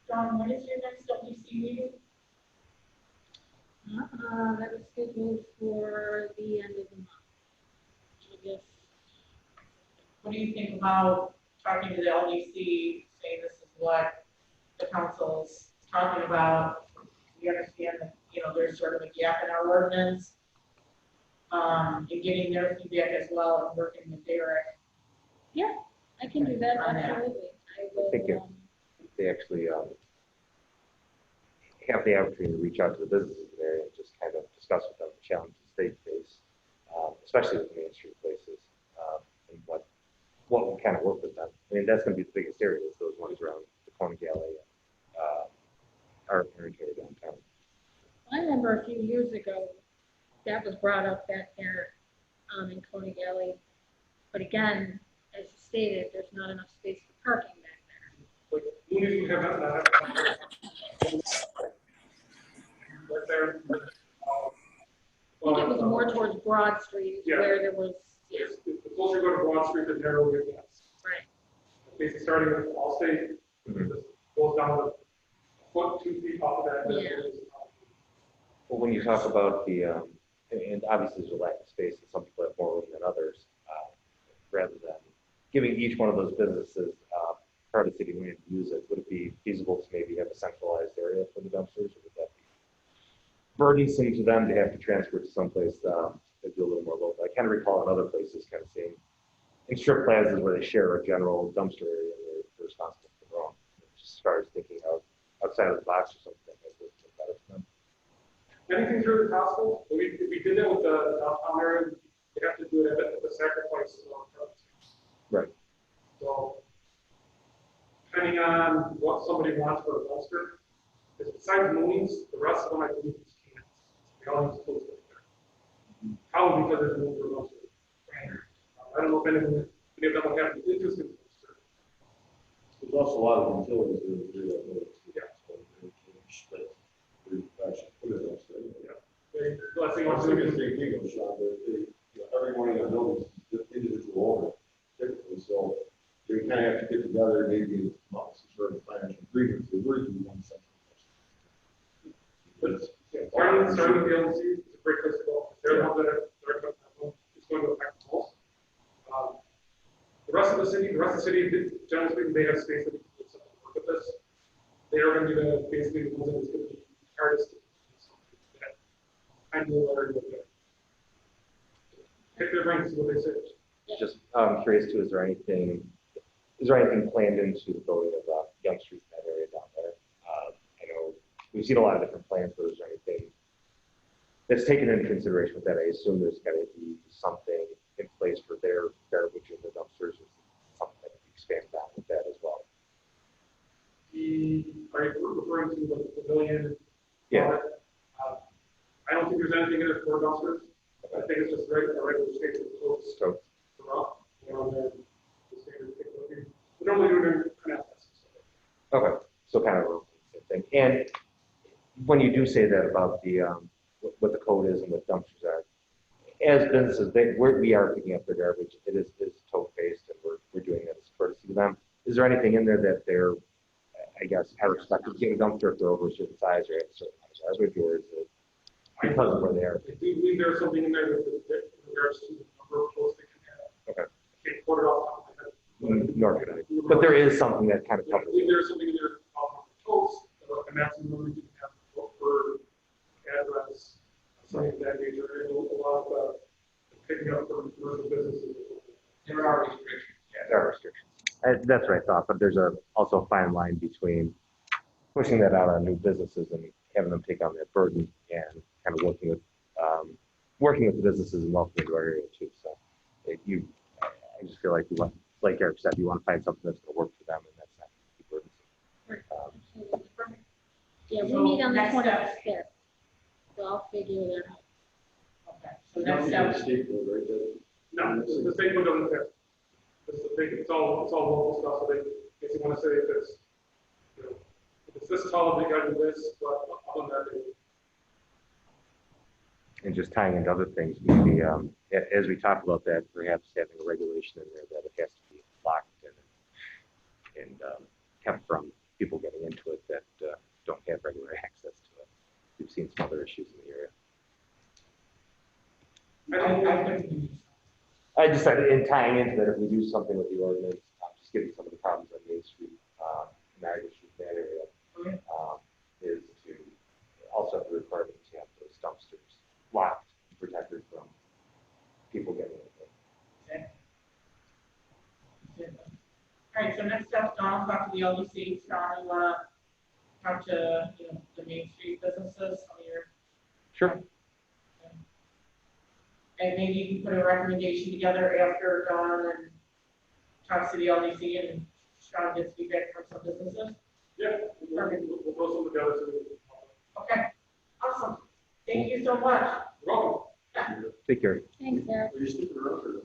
John, when is your next WC meeting? That was scheduled for the end of the month. I guess. What do you think about talking to the LDC, saying this is what the council's talking about? We understand that, there's sort of a gap in our ordinance. And getting their feedback as well and working with Derek. Yeah, I can do that, On that. absolutely. I will, I think if they actually have the opportunity to reach out to the businesses there and just kind of discuss with them the challenges they face, especially with Main Street places, and what will kind of work with them. I mean, that's going to be the biggest areas, those ones around the Corn Galley, our area downtown. I remember a few years ago, that was brought up back there in Coney Galley. But again, as you stated, there's not enough space for parking back there. Like, Mooney's would have that. Right there. I think it was more towards Broad Street is Yeah. where there was, Yes, the closer you go to Broad Street, the narrower it gets. right. Basically, starting with Allstate, Mhm. just goes down a foot, 2 feet off of that. Yeah. Well, when you talk about the, and obviously there's a lack of space and some people have more room than others, rather than giving each one of those businesses part of city land to use it, would it be feasible to maybe have a centralized area for the dumpsters, or would that be burdensome to them to have to transfer to someplace that'd be a little more local? I kind of recall in other places kind of seeing in strip plazas where they share a general dumpster area and they're responsible for their own. Just as far as thinking outside of the box or something that would be better for them. Anything through the possible. If we did that with the downtown area, we have to do it at the sacrifice of our trucks. Right. So, depending on what somebody wants for a dumpster, because besides Mooney's, the rest of them I believe is cans. They all use close right there. Probably because there's no for a dumpster. I don't know if any of them have an interest in dumpster. There's also a lot of utilities that are really good. Yeah. So they're split. They're actually put it up there. The last thing I want Once to they do get is a big Eagle shop, every one of the buildings is individual owner typically, so they kind of have to get together, maybe come up with some sort of financial agreement to really do one central. But it's, starting with the LC is a great place to go. They're the ones that are it's going to affect the most. The rest of the city, generally speaking, they have space that can do something work with this. They are going to be basically the ones that is going to be hardest to do something that I know already with there. Pick their brains, what they say. Just curious too, is there anything planned into the building of Young Street, that area down there? I know we've seen a lot of different plans, but is there anything that's taken into consideration with that? I assume there's got to be something in place for their garbage in the dumpsters, or something that can be expanded on with that as well. Are you referring to the pavilion? Yeah, So kind of a thing. And when you do say that about the, what the code is and what dumpsters are, as businesses, we are picking up their garbage. It is tote based, and we're doing that as a courtesy to them. Is there anything in there that they're, I guess, are expected to get a dumpster if they're over a certain size or a certain size garbage, or is it because of where they are? I do believe there's something in there that in regards to the number of posts they can have. Okay. I can't quote it off the top of my head. Nor could I. But there is something that kind of Yeah, I covers believe it. there's something in there about posts, and that's the number you can have per address, something of that nature, and a lot of picking up from commercial businesses. There are restrictions. Yeah, there are restrictions. That's what I thought, but there's also a fine line between pushing that out on new businesses and having them take on that burden and kind of working with the businesses and welcoming to our area too. So I just feel like you want, like Eric said, you want to find something that's going to work for them, and that's not too burdensome. Yeah, we So meet on the next step. 25th, so I'll figure that out. Okay, so next step, No, the state code doesn't care. It's all local stuff, so they, if you want to say if it's, you know, if it's this tall, they gotta do this, but other than that, And just tying into other things, maybe as we talk about that, perhaps having a regulation in there that it has to be locked and kept from people getting into it that don't have regular access to it. We've seen some other issues in the area. I just said in tying into that, if we do something with the ordinance, just given some of the problems on Main Street, Niagara Street, that area, is to also have the requirement to have those dumpsters locked, protected from people getting in. all right, so next step, Don, talk to the LDC, Don, you wanna talk to, you know, the Main Street businesses, some of your. Sure. And maybe you can put a recommendation together after Don and talks to the LDC and Sean gets feedback from some businesses. yeah, we'll go some together. So Okay, awesome. Thank you so much. you're welcome. Take care. Thanks, Eric. Are you sticking around or?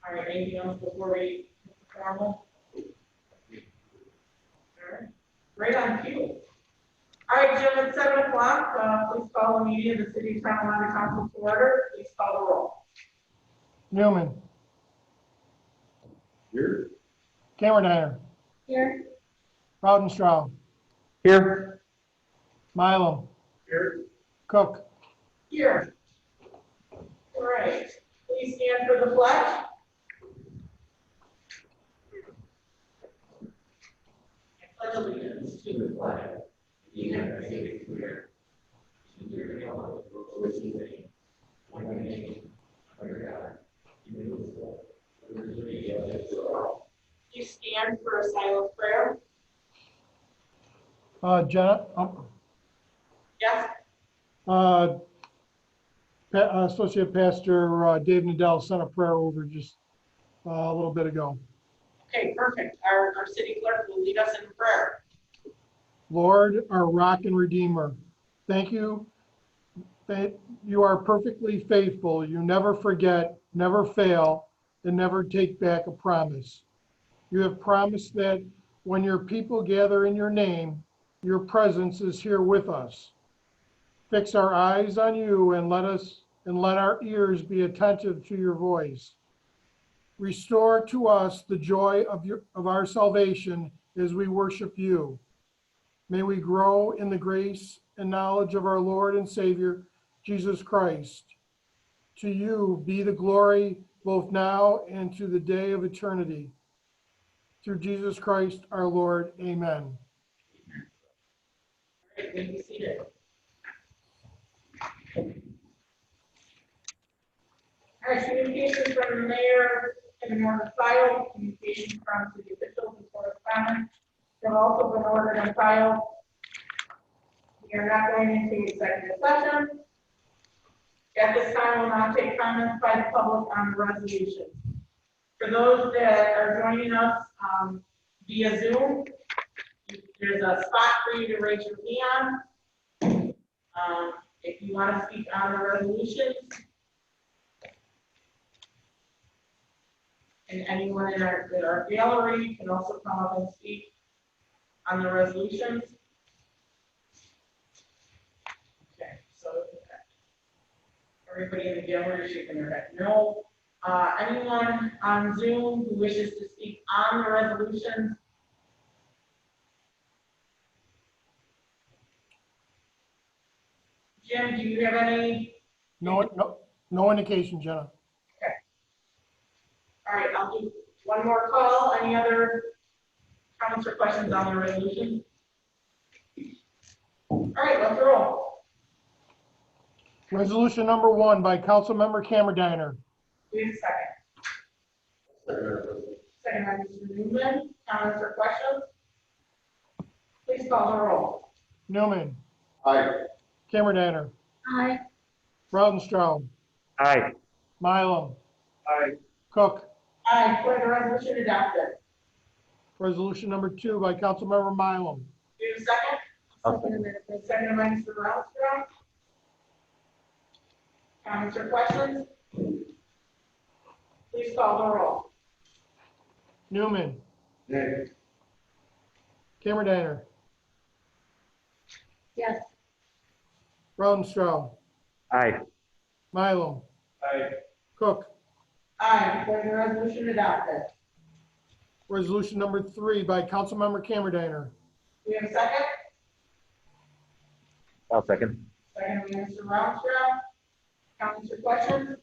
All right, anything else before we hit the formal? All right, right on cue. All right, Jim, at 7 o'clock, please call the meeting of the City of Tonawanda Council to order. Please call the roll. Newman, Here? Cameron, Here, Raudenstrau, Here. Mylum, Here, Cook. Here. All right, please stand for the pledge. I pledge allegiance to the flag of the United States of America, to the republic for which it stands, one nation, under God, indivisible, with liberty and justice for all. You stand for a silent prayer. Jenna, Yes. Associate Pastor Dave Nadell sent a prayer over just a little bit ago. Okay, perfect. Our city clerk will lead us in prayer. Lord, our rock and redeemer, thank you that you are perfectly faithful. You never forget, never fail, and never take back a promise. You have promised that when your people gather in your name, your presence is here with us. Fix our eyes on you and let our ears be attentive to your voice. Restore to us the joy of our salvation as we worship you. May we grow in the grace and knowledge of our Lord and Savior, Jesus Christ. To you be the glory both now and to the day of eternity. Through Jesus Christ our Lord, amen. All right, please be seated. All right, communications from the mayor, and order file, communications from city officials and correspondence. They've also been ordered and filed. We are not going into executive session. At this time, we'll not take comments by the public on the resolution. For those that are joining us via Zoom, there's a spot for you to raise your hand. If you want to speak on the resolutions, And anyone in our gallery can also come up and speak on the resolutions. Okay, so everybody in the gallery is shaking their head no. Anyone on Zoom who wishes to speak on the resolutions? Jim, do you have any? No indication, Jenna. All right, I'll do one more call. Any other comments or questions on the resolution? All right, let's roll. Resolution number 1 by Councilmember Cammerdiner. We have a second. Second by Mr. Newman. Comments or questions? Please call the roll. Newman. Aye. Cammerdiner. Aye. Rautenstrau. Aye. Mylum. Aye. Cook. Aye, declare the resolution adopted. Resolution number 2 by Councilmember Mylum. Do you have a second? Second, Madam President. Second by Mr. Ralston. Comments or questions? Please call the roll. Newman. Nay. Cammerdiner. Yes. Rautenstrau. Aye. Mylum. Aye. Cook. Aye, declare the resolution adopted. Resolution number 3 by Councilmember Cammerdiner. Do we have a second? I'll second. Second by Mr. Ralston. Comments or questions?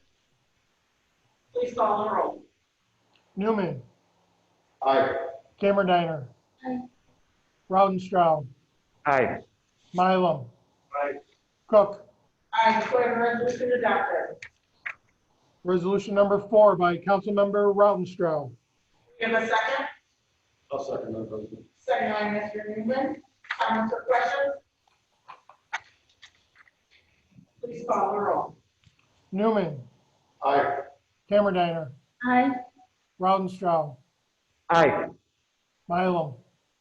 Please call the roll. Newman. Aye. Cammerdiner. Aye. Rautenstrau. Aye. Mylum. Aye. Cook. Aye, declare the resolution adopted. Resolution number 4 by Councilmember Rautenstrau. We have a second? I'll second that resolution. Second by Mr. Newman. Comments or questions? Please call the roll. Newman. Aye. Cammerdiner. Aye. Rautenstrau. Aye. Mylum.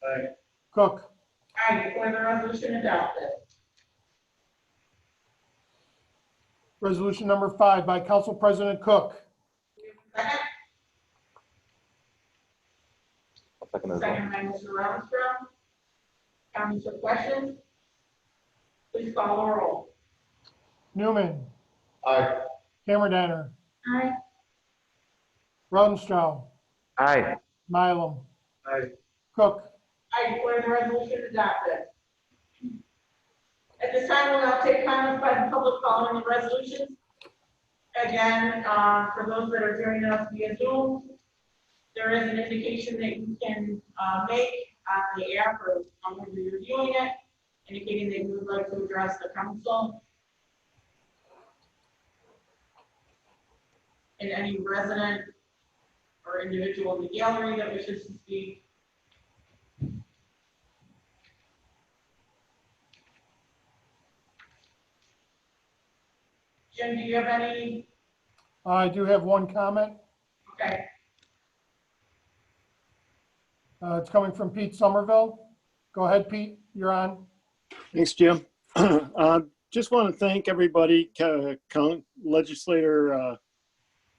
Aye. Cook. Aye, declare the resolution adopted. Resolution number 5 by Council President Cook. Second? I'll second as well. Second by Mr. Ralston. Comments or questions? Please call the roll. Newman. Aye. Cammerdiner. Aye. Rautenstrau. Aye. Mylum. Aye. Cook. I declare the resolution adopted. At this time, we'll now take comments by the public following the resolutions. Again, for those that are joining us via Zoom, there is an indication that you can make on the app or when you're reviewing it, indicating that you would like to address the council. And any resident or individual in the gallery that wishes to speak. Jim, do you have any? I do have one comment. Okay, It's coming from Pete Somerville. Go ahead, Pete. You're on. Thanks, Jim. Just want to thank everybody, Legislator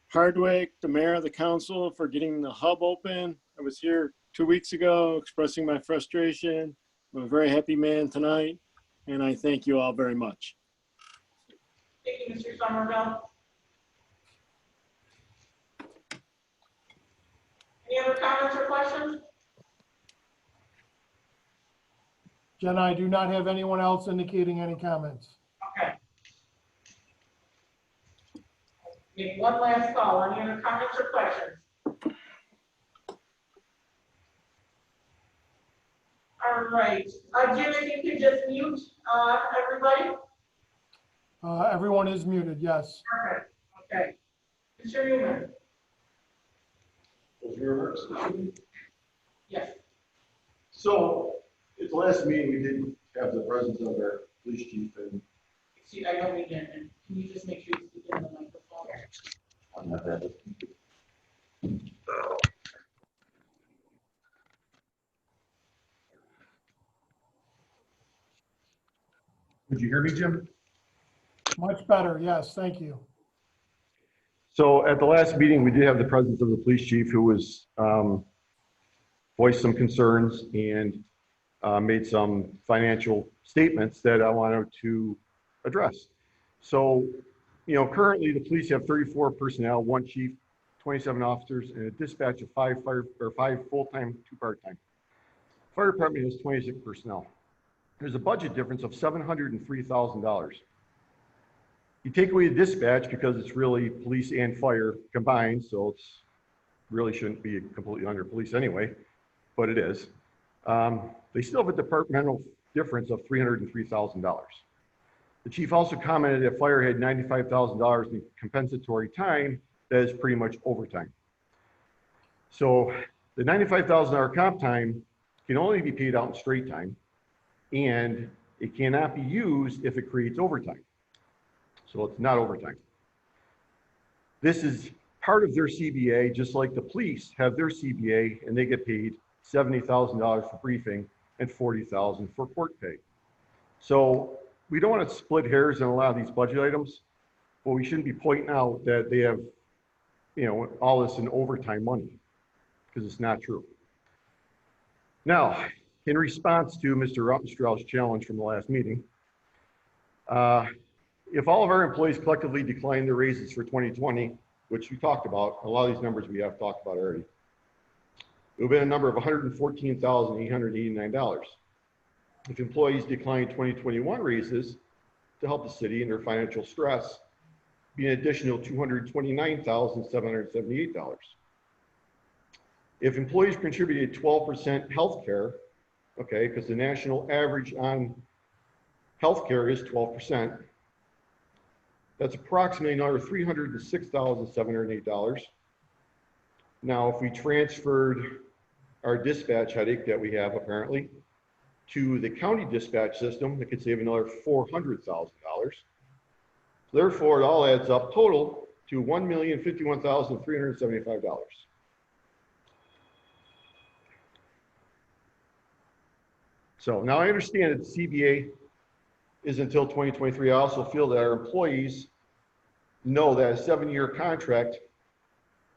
Hardwick, the mayor of the council, for getting the hub open. I was here 2 weeks ago expressing my frustration. I'm a very happy man tonight, and I thank you all very much. thank you, Mr. Somerville. Any other comments or questions? Jenna, I do not have anyone else indicating any comments. Okay. Make one last call. Any other comments or questions? All right. Jim, if you could just mute everybody. Everyone is muted, yes. Perfect. Okay. Mr. Newman? Those are your remarks. Yes. So, at the last meeting, we did have the presence of our police chief and Excuse, I know we didn't. And can you just make sure you speak in the microphone? I'm not bad. Would you hear me, Jim? Much better, yes, thank you. So at the last meeting, we did have the presence of the police chief who was, voiced some concerns and made some financial statements that I wanted to address. So, currently the police have 34 personnel, 1 chief, 27 officers, and a dispatch of 5 full-time, 2 part-time. Fire department has 26 personnel. There's a budget difference of $703,000. You take away the dispatch because it's really police and fire combined, so it's really shouldn't be completely under police anyway, but it is. They still have a departmental difference of $303,000. The chief also commented that fire had $95,000 in compensatory time that is pretty much overtime. So the $95,000 comp time can only be paid out in straight time, and it cannot be used if it creates overtime. So it's not overtime. This is part of their CBA, just like the police have their CBA, and they get paid $70,000 for briefing and $40,000 for court pay. So we don't want to split hairs in a lot of these budget items, but we shouldn't be pointing out that they have, all this in overtime money, because it's not true. Now, in response to Mr. Ruppenstrau's challenge from the last meeting, if all of our employees collectively decline their raises for 2020, which we talked about, a lot of these numbers we have talked about already, it would be a number of $114,889. If employees decline 2021 raises to help the city in their financial stress, be an additional $229,778. If employees contributed 12% healthcare, okay, because the national average on healthcare is 12%, that's approximately another $306,708. Now, if we transferred our dispatch headache that we have apparently to the county dispatch system, it could save another $400,000. Therefore, it all adds up total to $1,051,375. So now I understand that the CBA is until 2023. I also feel that our employees know that a 7-year contract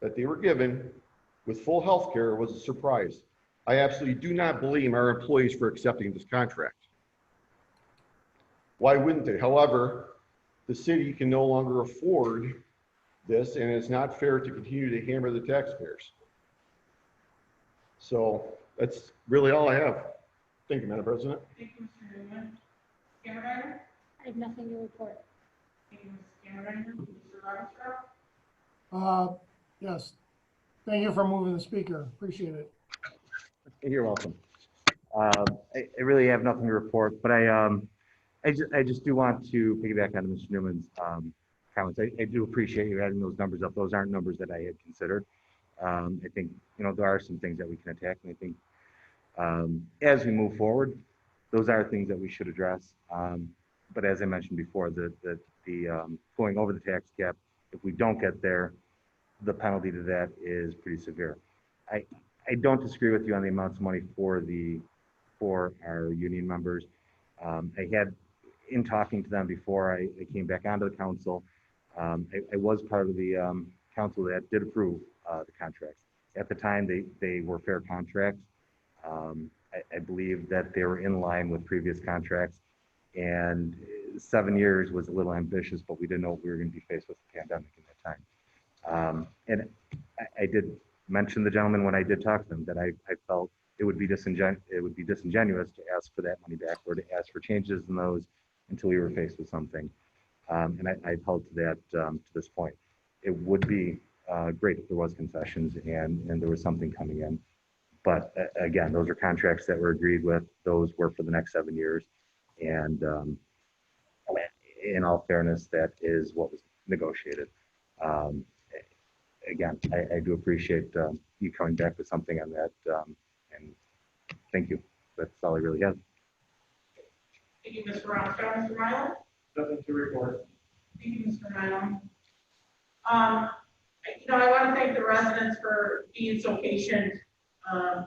that they were given with full health care was a surprise. I absolutely do not blame our employees for accepting this contract. Why wouldn't they? However, the city can no longer afford this, and it's not fair to continue to hammer the taxpayers. So that's really all I have. Thank you, Madam President. Thank you, Mr. Newman. Cameron? I have nothing to report. Thank you, Ms. Cameron. Mr. Armstrong? Yes. Thank you for moving the speaker. Appreciate it. You're welcome. I really have nothing to report, but I just do want to piggyback on Mr. Newman's comments. I do appreciate you adding those numbers up. Those aren't numbers that I had considered. I think, there are some things that we can attack, and I think as we move forward, those are things that we should address. But as I mentioned before, the going over the tax cap, if we don't get there, the penalty to that is pretty severe. I don't disagree with you on the amounts of money for our union members. I had, in talking to them before I came back onto the council, I was part of the council that did approve the contracts. At the time, they were fair contracts. I believe that they were in line with previous contracts, and 7 years was a little ambitious, but we didn't know we were going to be faced with the pandemic in that time. And I did mention the gentleman when I did talk to them that I felt it would be disingenuous to ask for that money back or to ask for changes in those until we were faced with something. And I held to that to this point. It would be great if there was concessions and there was something coming in. But again, those are contracts that were agreed with. Those were for the next 7 years. And in all fairness, that is what was negotiated. Again, I do appreciate you coming back with something on that. And thank you. That's all I really have. Thank you, Mr. Armstrong. Mr. Milo? Nothing to report. Thank you, Mr. Milo. I want to thank the residents for being so patient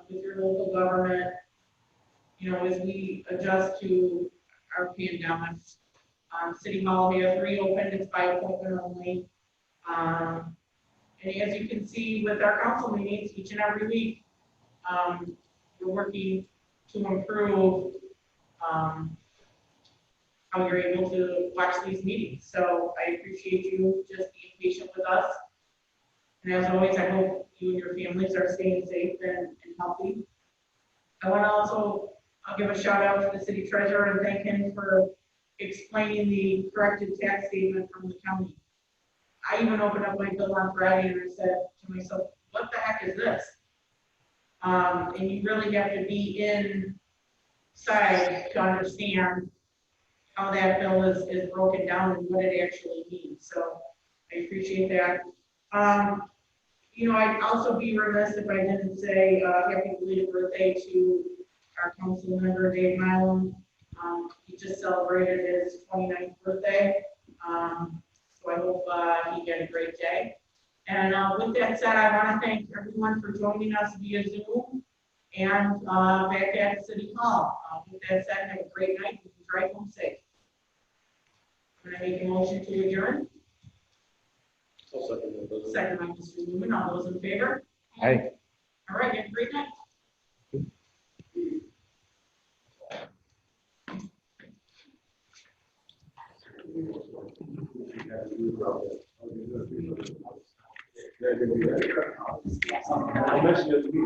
with your local government, as we adjust to our pandemic. City Hall has reopened, it's by appointment only. And as you can see with our council meetings, each and every week, we're working to improve how you're able to watch these meetings. So I appreciate you just being patient with us. And as always, I hope you and your families are staying safe and healthy. I want to also, I'll give a shout out to the city treasurer and thank him for explaining the corrected tax statement from the county. I even opened up my bill on Friday and I said to myself, what the heck is this? And you really have to be inside to understand how that bill is broken down and what it actually means. So I appreciate that. You know, I'd also be remiss if I didn't say happy belated birthday to our council member, Dave Milam. He just celebrated his 29th birthday. So I hope he had a great day. And with that said, I want to thank everyone for joining us via Zoom and back at City Hall. With that said, have a great night and drive home safe. I'm going to make a motion to adjourn. I'll second that. Second by Mr. Newman. All those in favor? Hey. All right, have a great night. I mentioned it to me.